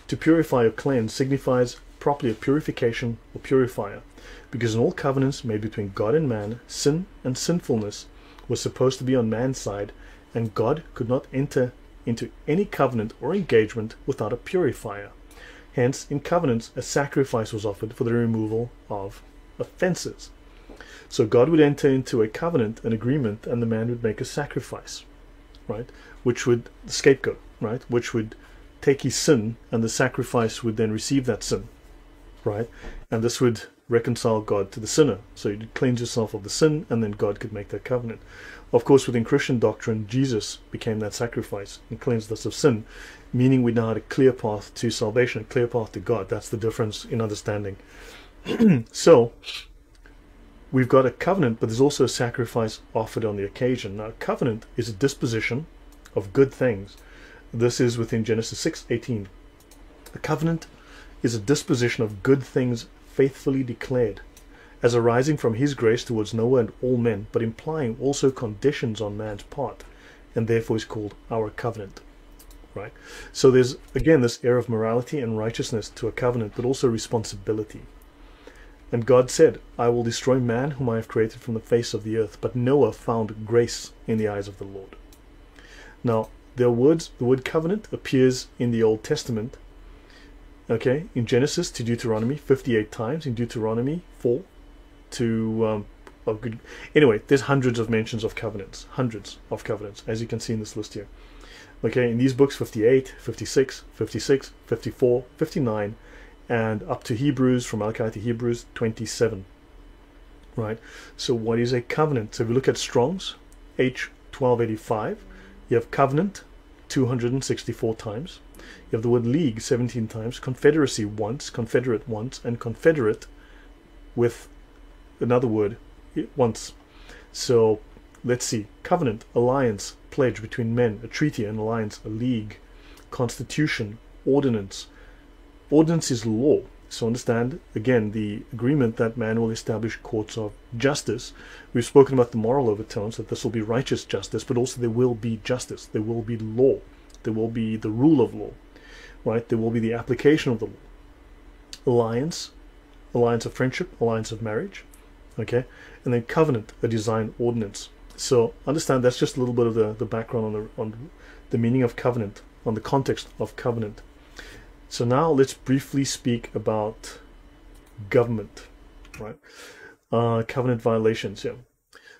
To purify or cleanse signifies properly a purification or purifier, because in all covenants made between God and man, sin and sinfulness was supposed to be on man's side, and God could not enter into any covenant or engagement without a purifier. Hence, in covenants, a sacrifice was offered for the removal of offenses. So God would enter into a covenant, an agreement, and the man would make a sacrifice, right? Which would, the scapegoat, right? Which would take his sin, and the sacrifice would then receive that sin, right? And this would reconcile God to the sinner. So you'd cleanse yourself of the sin, and then God could make that covenant. Of course, within Christian doctrine, Jesus became that sacrifice and cleansed us of sin, meaning we now had a clear path to salvation, a clear path to God. That's the difference in understanding. So, we've got a covenant, but there's also a sacrifice offered on the occasion. Now, a covenant is a disposition of good things. This is within Genesis 6:18. A covenant is a disposition of good things faithfully declared, as arising from his grace towards Noah and all men, but implying also conditions on man's part, and therefore is called our covenant. Right? So there's, again, this air of morality and righteousness to a covenant, but also responsibility. And God said, I will destroy man whom I have created from the face of the earth, but Noah found grace in the eyes of the Lord. Now, the word covenant appears in the Old Testament, okay, in Genesis to Deuteronomy 58 times, in Deuteronomy 4 to anyway, there's hundreds of mentions of covenants, as you can see in this list here. Okay, in these books, 58, 56, 56, 54, 59, and up to Hebrews, from Malachi to Hebrews, 27. Right? So what is a covenant? So if you look at Strong's, H1285, you have covenant 264 times. You have the word league 17 times, confederacy once, confederate once, and confederate with another word once. So let's see. Covenant, alliance, pledge between men, a treaty, an alliance, a league, constitution, ordinance. Ordinance is law. So understand, again, the agreement that man will establish courts of justice. We've spoken about the moral overtones, that this will be righteous justice, but also there will be justice. There will be law. There will be the rule of law. Right? There will be the application of the law. Alliance, alliance of friendship, alliance of marriage. Okay? And then covenant, a design ordinance. So understand that's just a little bit of the background on the meaning of covenant, on the context of covenant. So now let's briefly speak about government, right? Covenant violations, yeah.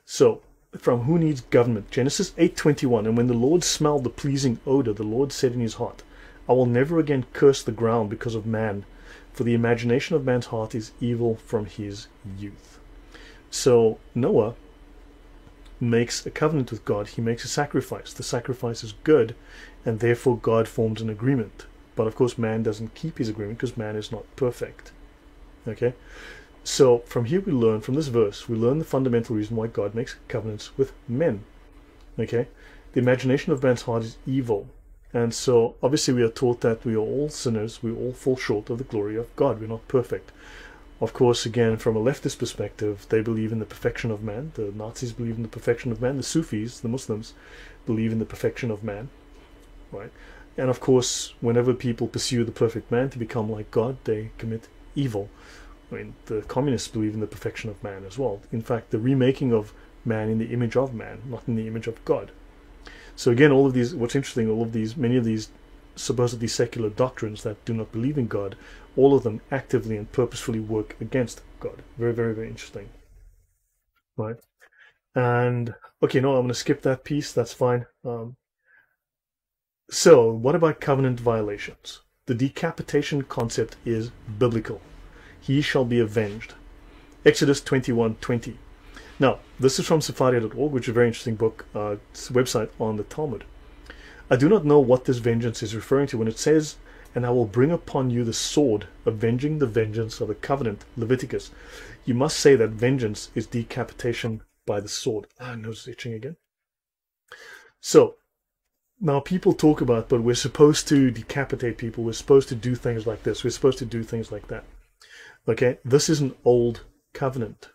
So from who needs government? Genesis 8:21, and when the Lord smelled the pleasing odor, the Lord said in his heart, I will never again curse the ground because of man, for the imagination of man's heart is evil from his youth. So Noah makes a covenant with God. He makes a sacrifice. The sacrifice is good, and therefore God forms an agreement. But of course man doesn't keep his agreement because man is not perfect. Okay? So from here we learn, from this verse, we learn the fundamental reason why God makes covenants with men. Okay? The imagination of man's heart is evil. And so obviously we are taught that we are all sinners, we all fall short of the glory of God. We're not perfect. Of course, again, from a leftist perspective, they believe in the perfection of man. The Nazis believe in the perfection of man. The Sufis, the Muslims, believe in the perfection of man. Right? And of course, whenever people pursue the perfect man to become like God, they commit evil. I mean, the communists believe in the perfection of man as well. In fact, the remaking of man in the image of man, not in the image of God. So again, all of these, what's interesting, many of these supposedly secular doctrines that do not believe in God, all of them actively and purposefully work against God. Very, very, very interesting. Right? And, okay, no, I'm going to skip that piece. That's fine. So, what about covenant violations? The decapitation concept is biblical. He shall be avenged. Exodus 21:20. Now, this is from Sepharia.org, which is a very interesting book. It's a website on the Talmud. I do not know what this vengeance is referring to when it says, and I will bring upon you the sword, avenging the vengeance of the covenant, Leviticus. You must say that vengeance is decapitation by the sword. Ah, nose itching again. So, now people talk about, but we're supposed to decapitate people, we're supposed to do things like this, we're supposed to do things like that. Okay, this is an old covenant.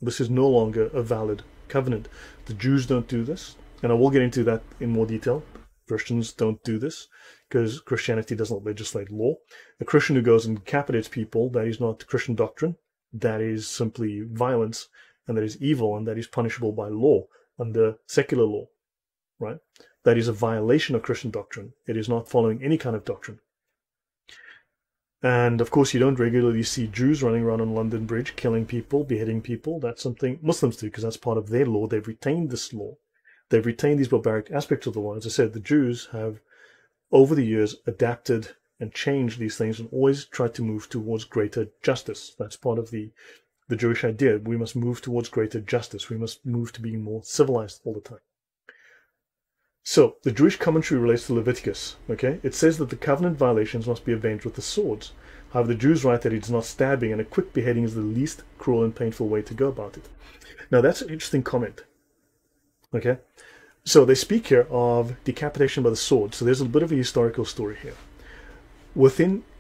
This is no longer a valid covenant. The Jews don't do this, and I will get into that in more detail. Christians don't do this because Christianity doesn't legislate law. A Christian who goes and decapitates people, that is not Christian doctrine. That is simply violence, and that is evil, and that is punishable by law under secular law, right? That is a violation of Christian doctrine. It is not following any kind of doctrine. And of course, you don't regularly see Jews running around on London Bridge, killing people, beheading people. That's something Muslims do because that's part of their law. They've retained this law. They've retained these barbaric aspects of the law. As I said, the Jews have, over the years, adapted and changed these things and always tried to move towards greater justice. That's part of the Jewish idea. We must move towards greater justice. We must move to being more civilized all the time. So, the Jewish commentary relates to Leviticus, okay? It says that the covenant violations must be avenged with the swords. However, the Jews write that it is not stabbing, and a quick beheading is the least cruel and painful way to go about it. Now, that's an interesting comment, okay? So, they speak here of decapitation by the sword. So, there's a bit of a historical story here.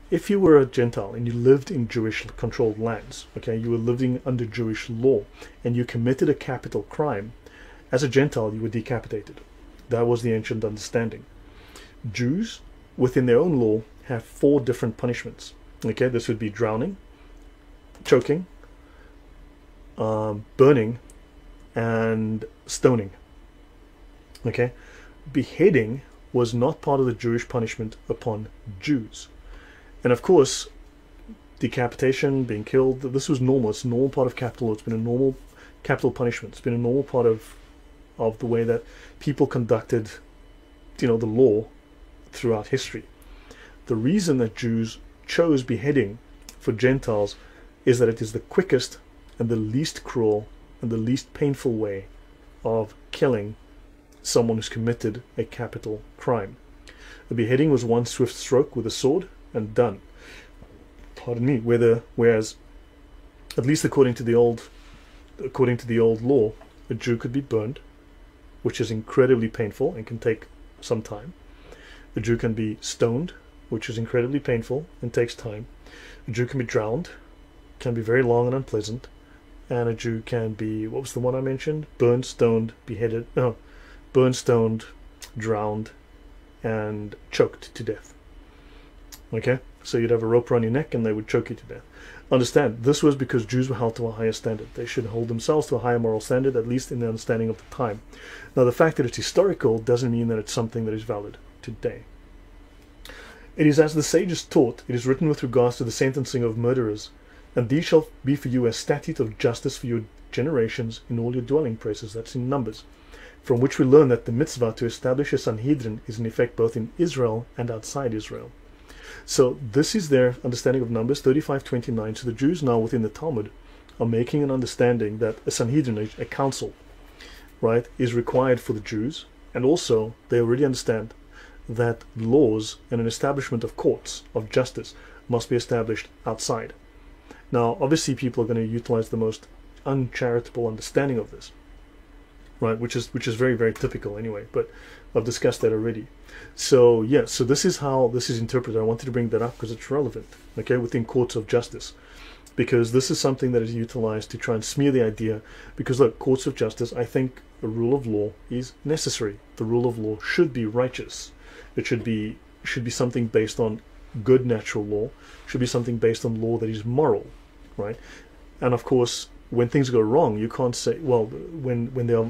If you were a Gentile and you lived in Jewish-controlled lands, okay, you were living under Jewish law, and you committed a capital crime, as a Gentile, you were decapitated. That was the ancient understanding. Jews, within their own law, have 4 different punishments. Okay, this would be drowning, choking, burning, and stoning. Okay, beheading was not part of the Jewish punishment upon Jews. And of course, decapitation, being killed, this was normal. It's a normal part of capital law. It's been a normal capital punishment. It's been a normal part of the way that people conducted, the law throughout history. The reason that Jews chose beheading for Gentiles is that it is the quickest and the least cruel and the least painful way of killing someone who's committed a capital crime. A beheading was one swift stroke with a sword and done. Pardon me. Whereas, at least according to the old law, a Jew could be burned, which is incredibly painful and can take some time. A Jew can be stoned, which is incredibly painful and takes time. A Jew can be drowned, can be very long and unpleasant. And a Jew can be, what was the one I mentioned? Burned, stoned, beheaded, burned, stoned, drowned, and choked to death. Okay? So you'd have a rope around your neck and they would choke you to death. Understand, this was because Jews were held to a higher standard. They should hold themselves to a higher moral standard, at least in the understanding of the time. Now, the fact that it's historical doesn't mean that it's something that is valid today. It is as the sages taught, it is written with regards to the sentencing of murderers, and these shall be for you a statute of justice for your generations in all your dwelling places. That's in Numbers. From which we learn that the mitzvah to establish a Sanhedrin is in effect both in Israel and outside Israel. So this is their understanding of Numbers 35:29. So the Jews now within the Talmud are making an understanding that a Sanhedrin, a council, right, is required for the Jews, and also they already understand that laws and an establishment of courts of justice must be established outside. Now, obviously, people are going to utilize the most uncharitable understanding of this, right, which is very, very typical anyway. But I've discussed that already. So yeah, so this is how this is interpreted. I wanted to bring that up because it's relevant, okay, within courts of justice, because this is something that is utilized to try and smear the idea. Because look, courts of justice, I think a rule of law is necessary. The rule of law should be righteous. It should be something based on good natural law. Should be something based on law that is moral, right? And of course, when things go wrong, you can't say, well, when they are.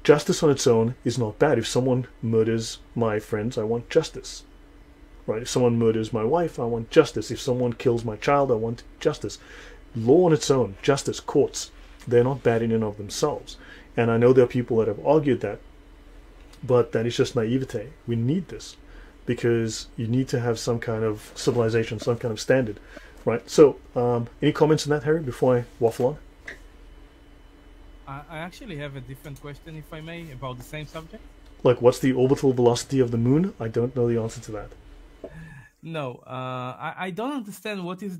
Justice on its own is not bad. If someone murders my friends, I want justice. Right? If someone murders my wife, I want justice. If someone kills my child, I want justice. Law on its own, justice, courts, they're not bad in and of themselves. And I know there are people that have argued that, but that is just naivete. We need this because you need to have some kind of civilization, some kind of standard. Right? So, any comments on that, Harry, before I waffle on? I actually have a different question, if I may, about the same subject. Like, what's the orbital velocity of the moon? I don't know the answer to that. No, I don't understand what is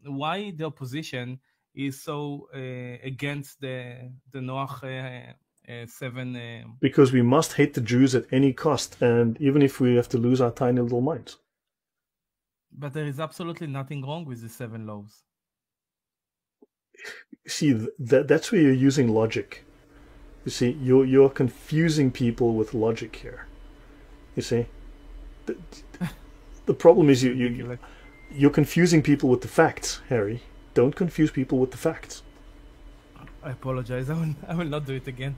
why the opposition is so against the Noach 7. Because we must hate the Jews at any cost, and even if we have to lose our tiny little minds. But there is absolutely nothing wrong with the 7 laws. See, that's where you're using logic. You see, you're confusing people with logic here. You see, the problem is you're confusing people with the facts, Harry. Don't confuse people with the facts. I apologize. I will not do it again.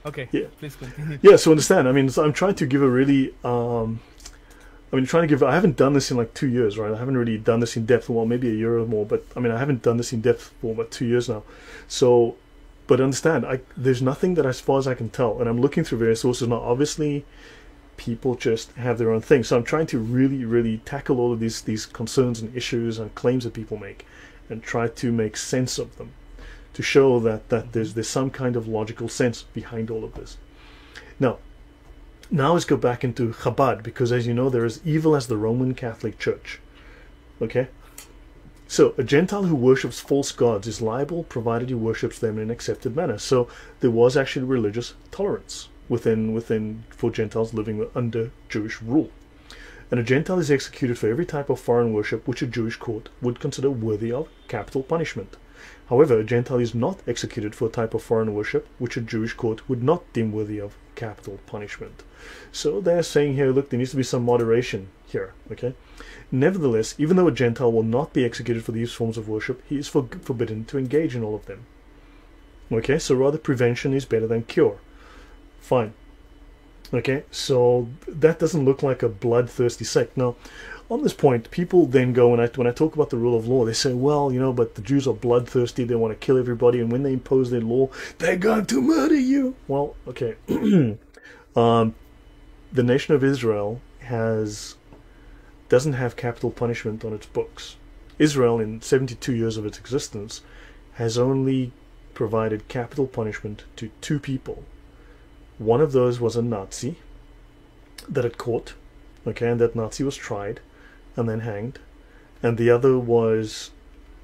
Okay, yeah. Please continue. Yeah, so understand. I mean, so I'm trying to give a really, I haven't done this in like 2 years, right? I haven't really done this in depth, well, maybe a year or more, but I mean, I haven't done this in depth for about 2 years now. So, but understand, there's nothing that, as far as I can tell, and I'm looking through various sources now, obviously, people just have their own thing. So I'm trying to really, really tackle all of these concerns and issues and claims that people make and try to make sense of them, to show that there's some kind of logical sense behind all of this. Now let's go back into Chabad, because as you know, they're as evil as the Roman Catholic Church. Okay? So a Gentile who worships false gods is liable, provided he worships them in an accepted manner. So there was actually religious tolerance within for Gentiles living under Jewish rule. And a Gentile is executed for every type of foreign worship which a Jewish court would consider worthy of capital punishment. However, a Gentile is not executed for a type of foreign worship which a Jewish court would not deem worthy of capital punishment. So they're saying here, look, there needs to be some moderation here, okay? Nevertheless, even though a Gentile will not be executed for these forms of worship, he is forbidden to engage in all of them. Okay, so rather prevention is better than cure. Fine. Okay, so that doesn't look like a bloodthirsty sect. Now, on this point, people then go, when I talk about the rule of law, they say, well, you know, but the Jews are bloodthirsty, they want to kill everybody, and when they impose their law, they're going to murder you. Well, okay. The nation of Israel doesn't have capital punishment on its books. Israel, in 72 years of its existence, has only provided capital punishment to 2 people. One of those was a Nazi that it caught, okay, and that Nazi was tried and then hanged. And the other was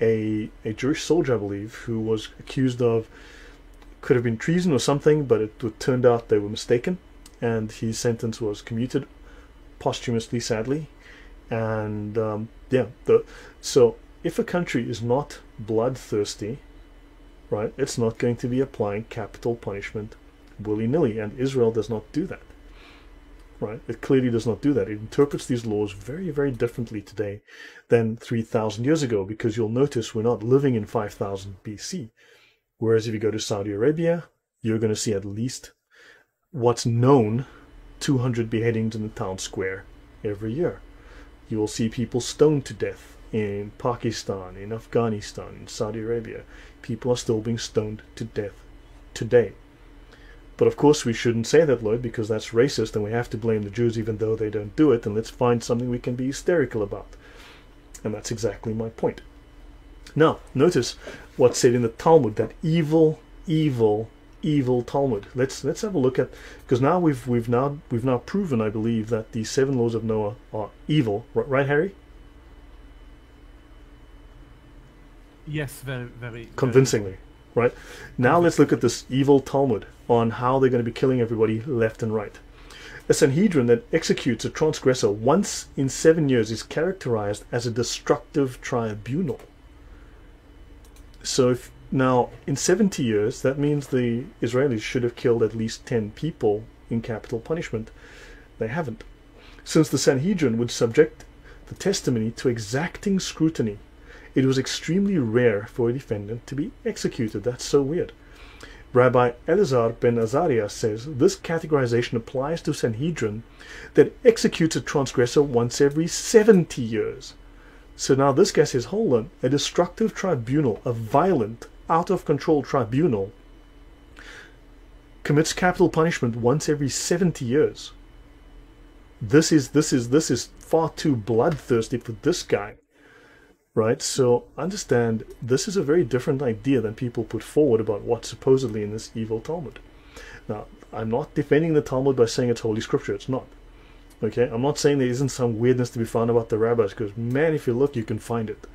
a Jewish soldier, I believe, who was accused of, could have been treason or something, but it turned out they were mistaken, and his sentence was commuted posthumously, sadly. And so if a country is not bloodthirsty, right, it's not going to be applying capital punishment willy-nilly, and Israel does not do that. Right? It clearly does not do that. It interprets these laws very, very differently today than 3,000 years ago, because you'll notice we're not living in 5,000 BC. Whereas if you go to Saudi Arabia, you're going to see at least what's known 200 beheadings in the town square every year. You will see people stoned to death in Pakistan, in Afghanistan, in Saudi Arabia. People are still being stoned to death today. But of course we shouldn't say that, Lloyd, because that's racist and we have to blame the Jews even though they don't do it, and let's find something we can be hysterical about. And that's exactly my point. Now, notice what's said in the Talmud, that evil, evil, evil Talmud. Let's have a look at, because now we've now proven, I believe, that the 7 laws of Noah are evil. Right, Harry? Yes, very, very convincingly. Very. Right? Now let's look at this evil Talmud on how they're going to be killing everybody left and right. A Sanhedrin that executes a transgressor once in 7 years is characterized as a destructive tribunal. So if now in 70 years, that means the Israelis should have killed at least 10 people in capital punishment. They haven't. Since the Sanhedrin would subject the testimony to exacting scrutiny, it was extremely rare for a defendant to be executed. That's so weird. Rabbi Elazar ben Azariah says this categorization applies to Sanhedrin that executes a transgressor once every 70 years. So now this guy says, hold on, a destructive tribunal, a violent, out-of-control tribunal, commits capital punishment once every 70 years. This is far too bloodthirsty for this guy. Right, so understand this is a very different idea than people put forward about what's supposedly in this evil Talmud. Now, I'm not defending the Talmud by saying it's Holy Scripture, it's not. Okay, I'm not saying there isn't some weirdness to be found about the rabbis, because man, if you look, you can find it.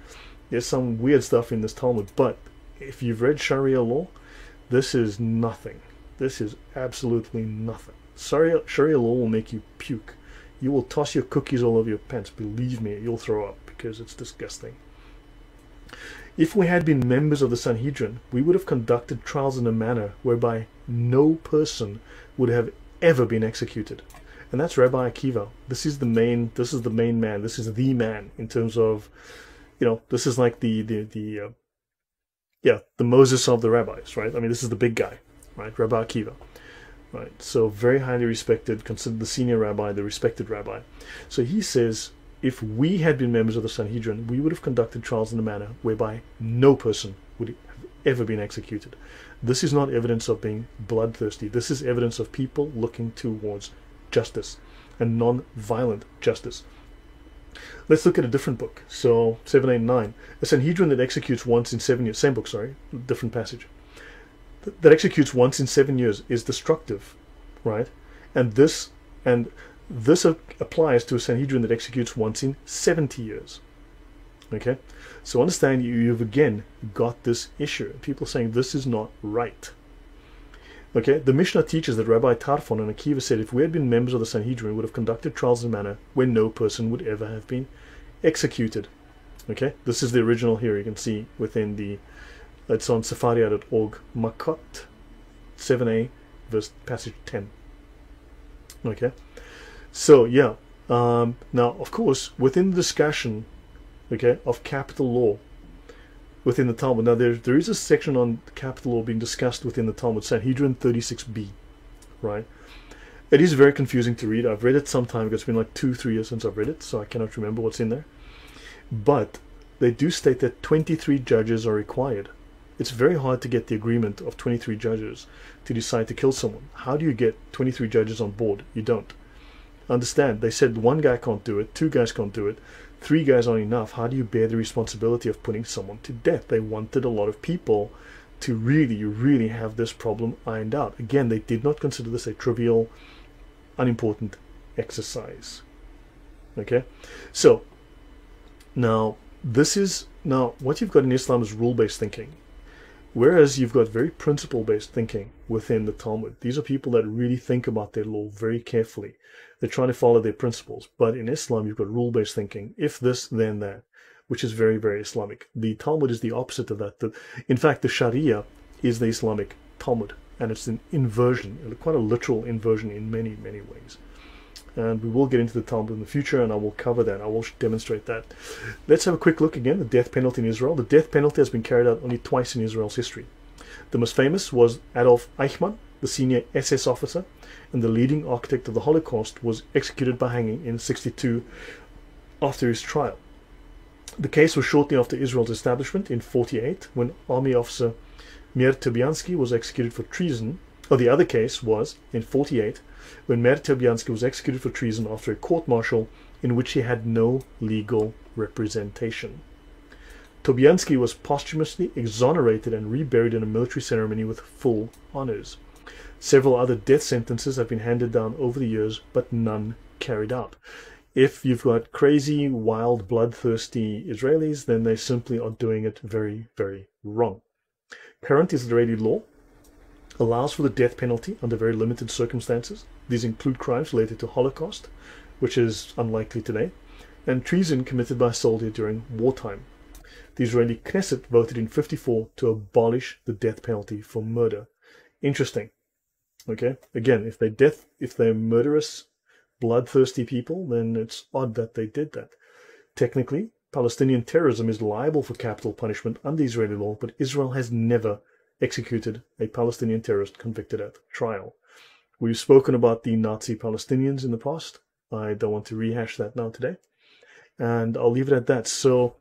There's some weird stuff in this Talmud, but if you've read Sharia law, this is nothing. This is absolutely nothing. Sharia law will make you puke. You will toss your cookies all over your pants. Believe me, you'll throw up because it's disgusting. If we had been members of the Sanhedrin, we would have conducted trials in a manner whereby no person would have ever been executed. And that's Rabbi Akiva. This is the main man. This is the man in terms of, this is like the Moses of the rabbis, right? I mean, this is the big guy, right? Rabbi Akiva, right? So very highly respected, considered the senior rabbi, the respected rabbi. So he says, if we had been members of the Sanhedrin, we would have conducted trials in a manner whereby no person would have ever been executed. This is not evidence of being bloodthirsty. This is evidence of people looking towards justice and non-violent justice. Let's look at a different book. So 789, a Sanhedrin that executes once in 7 years, same book, sorry, different passage, that executes once in 7 years is destructive, right? And this applies to a Sanhedrin that executes once in 70 years. Okay, so understand you've again got this issue. People are saying this is not right. Okay, the Mishnah teaches that Rabbi Tarfon and Akiva said if we had been members of the Sanhedrin, we would have conducted trials in a manner where no person would ever have been executed. Okay, this is the original here. You can see within it's on Sefaria.org, Makot 7a, verse passage 10. Okay, so yeah, now of course within the discussion, okay, of capital law within the Talmud. Now there is a section on capital law being discussed within the Talmud, Sanhedrin 36b, right? It is very confusing to read. I've read it sometime ago. It's been like 2-3 years since I've read it, so I cannot remember what's in there. But they do state that 23 judges are required. It's very hard to get the agreement of 23 judges to decide to kill someone. How do you get 23 judges on board? You don't. Understand, they said one guy can't do it, 2 guys can't do it, 3 guys aren't enough. How do you bear the responsibility of putting someone to death? They wanted a lot of people to really have this problem ironed out. Again, they did not consider this a trivial, unimportant exercise. Okay, so now what you've got in Islam is rule-based thinking, whereas you've got very principle-based thinking within the Talmud. These are people that really think about their law very carefully. They're trying to follow their principles. But in Islam, you've got rule-based thinking. If this, then that, which is very, very Islamic. The Talmud is the opposite of that. In fact, the Sharia is the Islamic Talmud, and it's an inversion, quite a literal inversion in many, many ways. And we will get into the Talmud in the future, and I will cover that. I will demonstrate that. Let's have a quick look again. The death penalty in Israel. The death penalty has been carried out only twice in Israel's history. The most famous was Adolf Eichmann, the senior SS officer, and the leading architect of the Holocaust, was executed by hanging in 1962 after his trial. The case was shortly after Israel's establishment in 1948, when Army officer Meir Tobiansky was executed for treason. The other case was in 1948, when Meir Tobiansky was executed for treason after a court-martial in which he had no legal representation. Tobiansky was posthumously exonerated and reburied in a military ceremony with full honors. Several other death sentences have been handed down over the years, but none carried out. If you've got crazy, wild, bloodthirsty Israelis, then they simply are doing it very, very wrong. Current Israeli law allows for the death penalty under very limited circumstances. These include crimes related to Holocaust, which is unlikely today, and treason committed by a soldier during wartime. The Israeli Knesset voted in 1954 to abolish the death penalty for murder. Interesting. Okay, again, if they're murderous, bloodthirsty people, then it's odd that they did that. Technically, Palestinian terrorism is liable for capital punishment under Israeli law, but Israel has never executed a Palestinian terrorist convicted at trial. We've spoken about the Nazi Palestinians in the past. I don't want to rehash that now today, and I'll leave it at that. So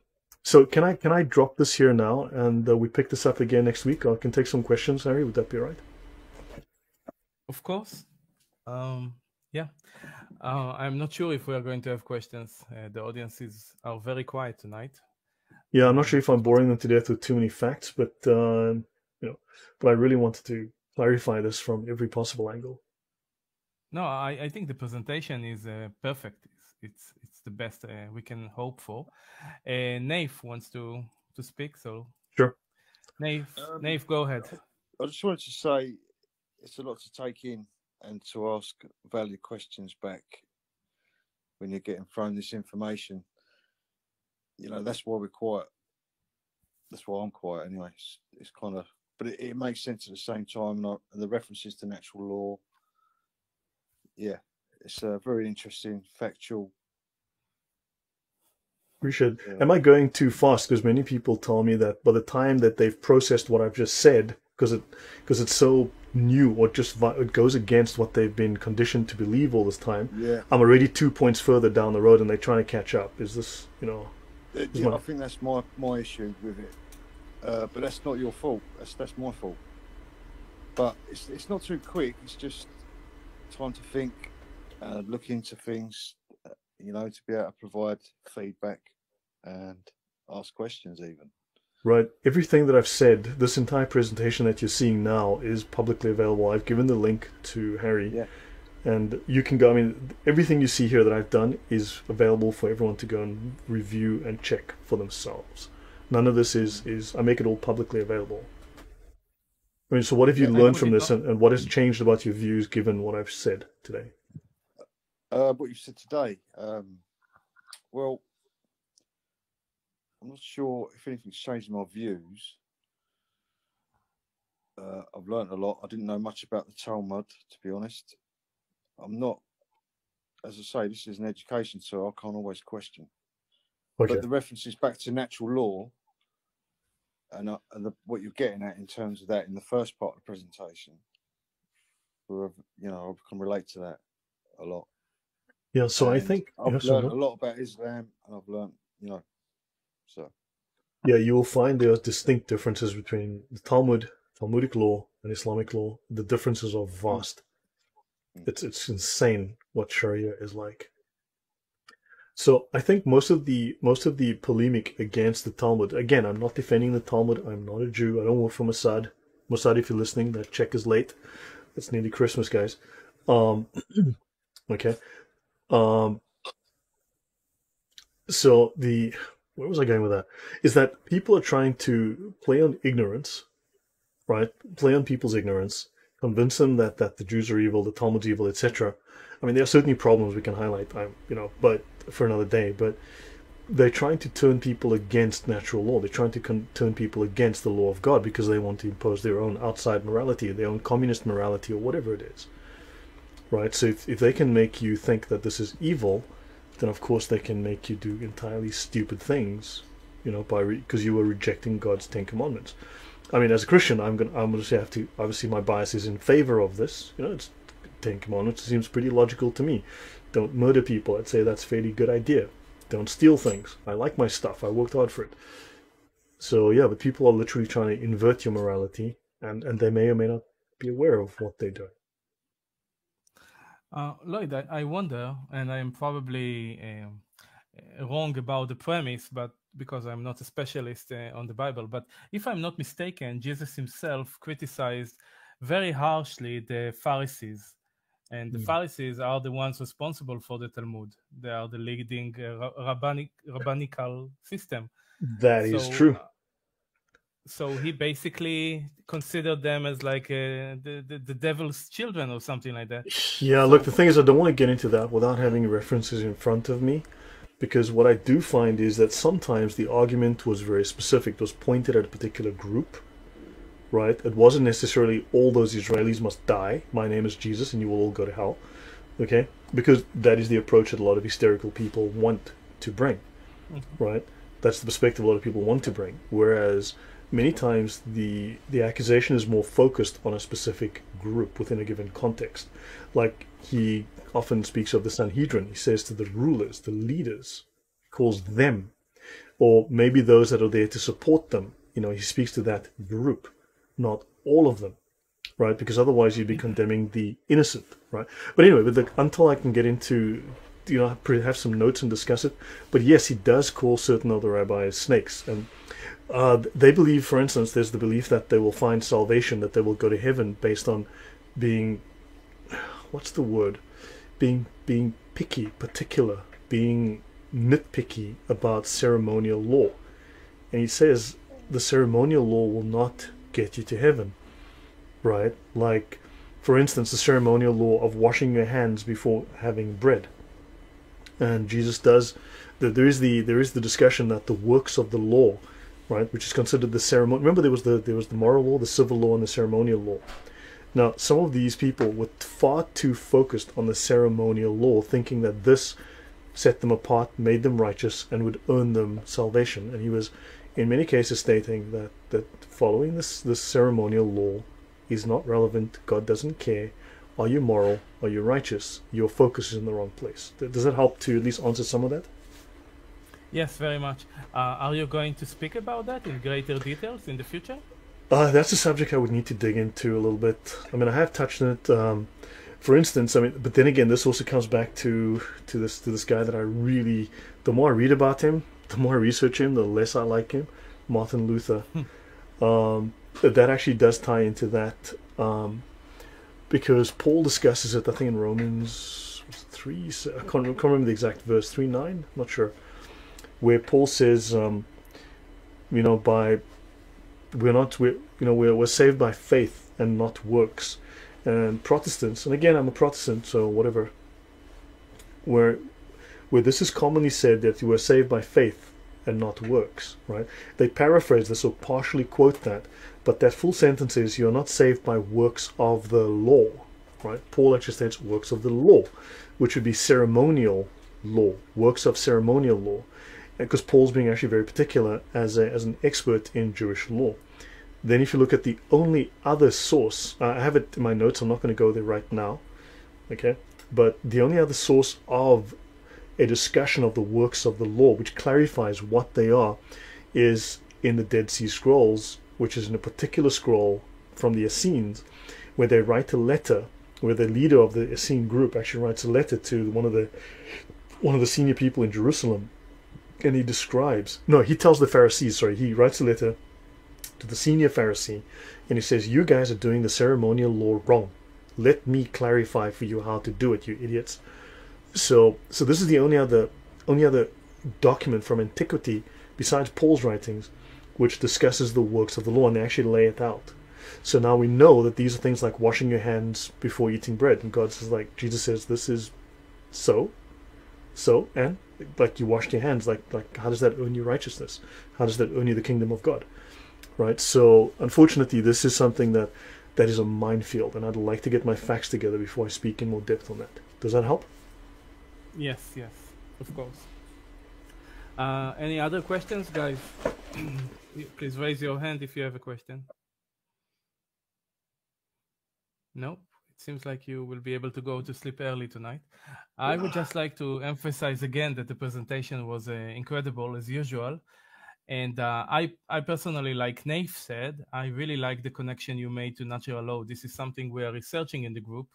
can I drop this here now, and we pick this up again next week? I can take some questions, Harry. Would that be all right? Of course. Yeah. I'm not sure if we are going to have questions. The audiences are very quiet tonight. Yeah, I'm not sure if I'm boring them to death with too many facts, but but I really wanted to clarify this from every possible angle. No, I think the presentation is perfect. It's the best we can hope for. Naif wants to speak, so Sure. Naif, go ahead. I just wanted to say it's a lot to take in and to ask valid questions back when you're getting thrown this information. You know, that's why we're quiet. That's why I'm quiet anyway. It's kind of, but it makes sense at the same time. And the references to natural law. Yeah, it's a very interesting, factual. Appreciate it. Am I going too fast? Because many people tell me that by the time that they've processed what I've just said, because it's so new, or it goes against what they've been conditioned to believe all this time. Yeah, I'm already 2 points further down the road, and they're trying to catch up. Is this, you know? I think that's my issue with it. But that's not your fault. That's my fault. But it's not too quick. It's just time to think, look into things, you know, to be able to provide feedback and ask questions even. Right. Everything that I've said, this entire presentation that you're seeing now is publicly available. I've given the link to Harry. Yeah. And you can go, I mean, everything you see here that I've done is available for everyone to go and review and check for themselves. None of this is I make it all publicly available. I mean, so what have you learned from this, and what has changed about your views given what I've said today? What you said today, well, I'm not sure if anything's changed in my views. I've learned a lot. I didn't know much about the Talmud, to be honest. I'm not, as I say, this is an education, so I can't always question. Okay. But the references back to natural law and what you're getting at in terms of that in the first part of the presentation, you know, I can relate to that a lot. Yeah, so and I think I've learned a lot about Islam, and I've learned, you know, so. Yeah, you will find there are distinct differences between the Talmud, Talmudic law, and Islamic law. The differences are vast. It's insane what Sharia is like. So I think most of the polemic against the Talmud, again, I'm not defending the Talmud. I'm not a Jew. I don't work for Mossad. Mossad, if you're listening, that check is late. It's nearly Christmas, guys. Okay. So where was I going with that? Is that people are trying to play on ignorance, right? Play on people's ignorance, convince them that the Jews are evil, the Talmud's evil, etc. I mean, there are certainly problems we can highlight, you know, but for another day. But they're trying to turn people against natural law. They're trying to turn people against the law of God because they want to impose their own outside morality, their own communist morality, or whatever it is, right? So if they can make you think that this is evil, then of course they can make you do entirely stupid things, you know, because you were rejecting God's 10 Commandments. I mean, as a Christian, I'm gonna say obviously my bias is in favor of this. You know, it's 10 Commandments. It seems pretty logical to me. Don't murder people. I'd say that's a fairly good idea. Don't steal things. I like my stuff. I worked hard for it. So yeah, but people are literally trying to invert your morality, and they may or may not be aware of what they're doing. Lloyd, I wonder, and I am probably wrong about the premise, but because I'm not a specialist on the Bible, but if I'm not mistaken, Jesus himself criticized very harshly the Pharisees, and the Pharisees are the ones responsible for the Talmud. They are the leading rabbinical system. That is true. So he basically considered them as like the devil's children or something like that. Yeah, look, the thing is, I don't want to get into that without having references in front of me, because what I do find is that sometimes the argument was very specific. It was pointed at a particular group, right? It wasn't necessarily all those Israelis must die. My name is Jesus and you will all go to hell, okay? Because that is the approach that a lot of hysterical people want to bring, right? That's the perspective a lot of people want to bring, whereas many times the accusation is more focused on a specific group within a given context. Like he often speaks of the Sanhedrin. He says to the rulers, the leaders, he calls them, or maybe those that are there to support them. You know, he speaks to that group, not all of them, right? Because otherwise you'd be condemning the innocent, right? But anyway, until I can get into, you know, have some notes and discuss it. But yes, he does call certain other rabbis snakes, and they believe, for instance, there's the belief that they will find salvation, that they will go to heaven based on being, what's the word? being picky, particular, being nitpicky about ceremonial law. And he says the ceremonial law will not get you to heaven, right? Like, for instance, the ceremonial law of washing your hands before having bread. And Jesus does, there is the discussion that the works of the law, right, which is considered the ceremony. Remember, there was the moral law, the civil law, and the ceremonial law. Now, some of these people were far too focused on the ceremonial law, thinking that this set them apart, made them righteous, and would earn them salvation. And he was, in many cases, stating that following this ceremonial law is not relevant. God doesn't care. Are you moral? Are you righteous? Your focus is in the wrong place. Does that help to at least answer some of that? Yes, very much. Are you going to speak about that in greater details in the future? That's a subject I would need to dig into a little bit. I mean, I have touched on it. For instance, I mean, but then again, this also comes back to this guy that I really, the more I read about him, the more I research him, the less I like him, Martin Luther. That actually does tie into that, because Paul discusses it, I think in Romans 3, I can't remember the exact verse, 3:9, not sure, where Paul says, we're saved by faith and not works. And Protestants, and again, I'm a Protestant, so whatever, where this is commonly said that you were saved by faith and not works, right? They paraphrase this or partially quote that, but that full sentence is, you're not saved by works of the law, right? Paul actually states works of the law, which would be ceremonial law, works of ceremonial law, because Paul's being actually very particular as an expert in Jewish law. Then if you look at the only other source, I have it in my notes, I'm not going to go there right now, okay? But the only other source of a discussion of the works of the law, which clarifies what they are, is in the Dead Sea Scrolls, which is in a particular scroll from the Essenes, where they write a letter, where the leader of the Essene group actually writes a letter to one of the senior people in Jerusalem, and he tells the Pharisees, he writes a letter to the senior Pharisee, and he says, you guys are doing the ceremonial law wrong. Let me clarify for you how to do it, you idiots. So this is the only other document from antiquity besides Paul's writings which discusses the works of the law, and they actually lay it out. So now we know that these are things like washing your hands before eating bread, and God says, like, Jesus says, this is so, and like you washed your hands, like how does that earn you righteousness? How does that earn you the kingdom of God? Right? So unfortunately, this is something that is a minefield, and I'd like to get my facts together before I speak in more depth on that. Does that help? Yes, of course. Any other questions, guys? Please raise your hand if you have a question. No? It seems like you will be able to go to sleep early tonight. I would just like to emphasize again that the presentation was incredible as usual. And I personally, like Naif said, I really like the connection you made to natural law. This is something we are researching in the group.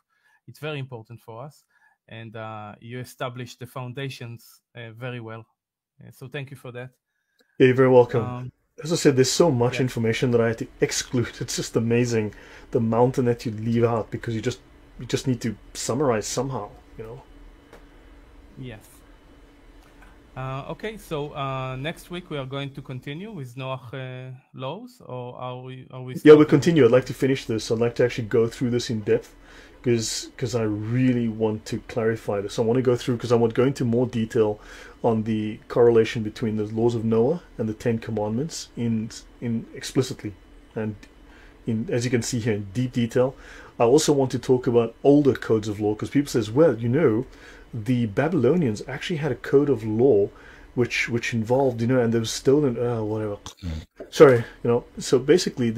It's very important for us. And you established the foundations very well. So thank you for that. Yeah, you're very welcome. As I said, there's so much information that I had to exclude. It's just amazing the mountain that you leave out, because you just need to summarize somehow, Yes. Okay, so next week we are going to continue with Noach laws, or are we? Yeah, we'll continue. I'd like to finish this. I'd like to actually go through this in depth, because I really want to clarify this. I want to go through, because I want to go into more detail on the correlation between the laws of Noah and the Ten Commandments in explicitly, and as you can see here, in deep detail. I also want to talk about older codes of law, because people says, well, the Babylonians actually had a code of law which involved, and they were stolen, whatever. Sorry, so basically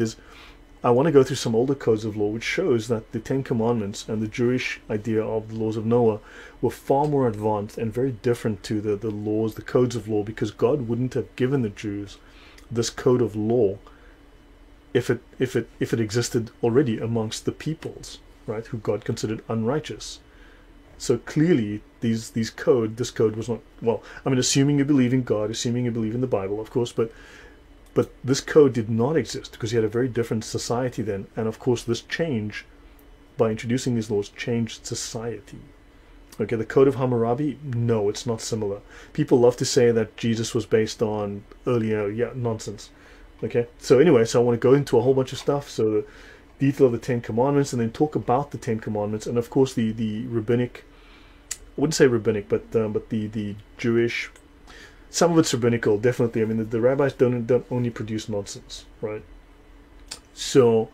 I want to go through some older codes of law which shows that the Ten Commandments and the Jewish idea of the laws of Noah were far more advanced and very different to the laws, the codes of law, because God wouldn't have given the Jews this code of law if it existed already amongst the peoples, right, who God considered unrighteous. So clearly, this code was not, well, I mean, assuming you believe in God, assuming you believe in the Bible, of course, but this code did not exist, because you had a very different society then, and of course this change, by introducing these laws, changed society. Okay, the Code of Hammurabi, no, it's not similar. People love to say that Jesus was based on earlier, yeah, nonsense. Okay, so anyway, so I want to go into a whole bunch of stuff. So the detail of the Ten Commandments, and then talk about the Ten Commandments, and of course the rabbinic, I wouldn't say rabbinic, but the Jewish, some of it's rabbinical, definitely. I mean, the rabbis don't only produce nonsense, right? So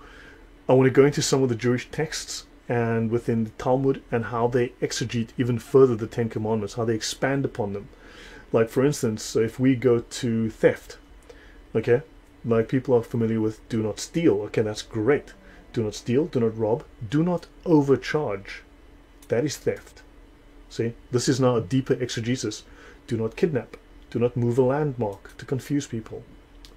I want to go into some of the Jewish texts and within the Talmud and how they exegete even further the Ten Commandments, how they expand upon them. Like, for instance, so if we go to theft, okay, like people are familiar with do not steal. Okay, that's great. Do not steal, do not rob, do not overcharge. That is theft. See, this is now a deeper exegesis. Do not kidnap. Do not move a landmark to confuse people.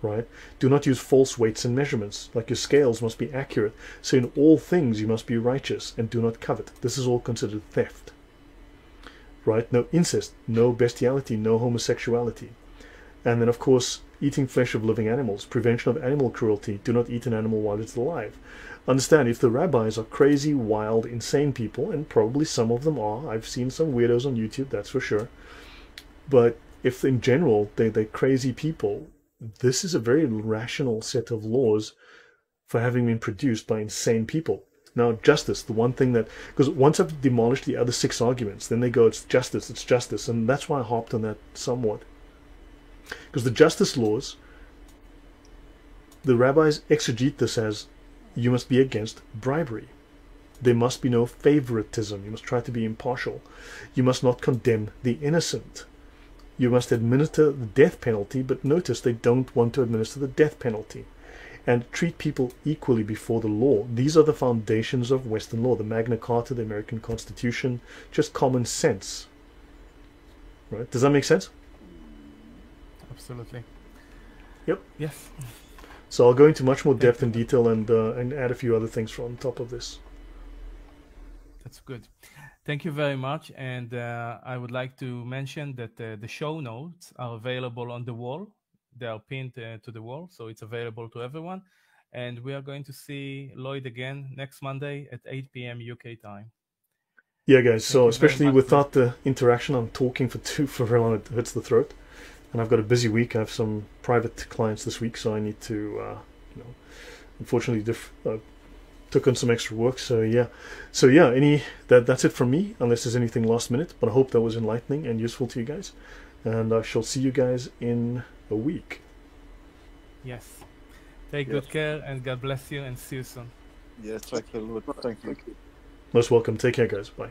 Right? Do not use false weights and measurements. Like your scales must be accurate. So in all things you must be righteous, and do not covet. This is all considered theft. Right? No incest, no bestiality, no homosexuality. And then of course, eating flesh of living animals, prevention of animal cruelty. Do not eat an animal while it's alive. Understand, if the rabbis are crazy, wild, insane people, and probably some of them are, I've seen some weirdos on YouTube, that's for sure. But if in general they're crazy people, this is a very rational set of laws for having been produced by insane people. Now, justice, the one thing that, because once I've demolished the other 6 arguments, then they go, it's justice, and that's why I harped on that somewhat. Because the justice laws, the rabbis exegete this as, you must be against bribery. There must be no favoritism. You must try to be impartial. You must not condemn the innocent. You must administer the death penalty, but notice they don't want to administer the death penalty. And treat people equally before the law. These are the foundations of Western law, the Magna Carta, the American Constitution, just common sense. Right? Does that make sense? Absolutely. Yep. Yes. So I'll go into much more depth and detail and add a few other things on top of this. That's good. Thank you very much. And I would like to mention that the show notes are available on the wall. They are pinned to the wall, so it's available to everyone. And we are going to see Lloyd again next Monday at 8 p.m. UK time. Yeah, guys. So especially much, without the interaction, I'm talking for very long. It hurts the throat. And I've got a busy week. I have some private clients this week, so I need to, unfortunately, took on some extra work. So yeah, that's it from me. Unless there's anything last minute, but I hope that was enlightening and useful to you guys. And I shall see you guys in a week. Yes. Take good care, and God bless you, and see you soon. Yeah, take care, Lord. Thank you. Most welcome. Take care, guys. Bye.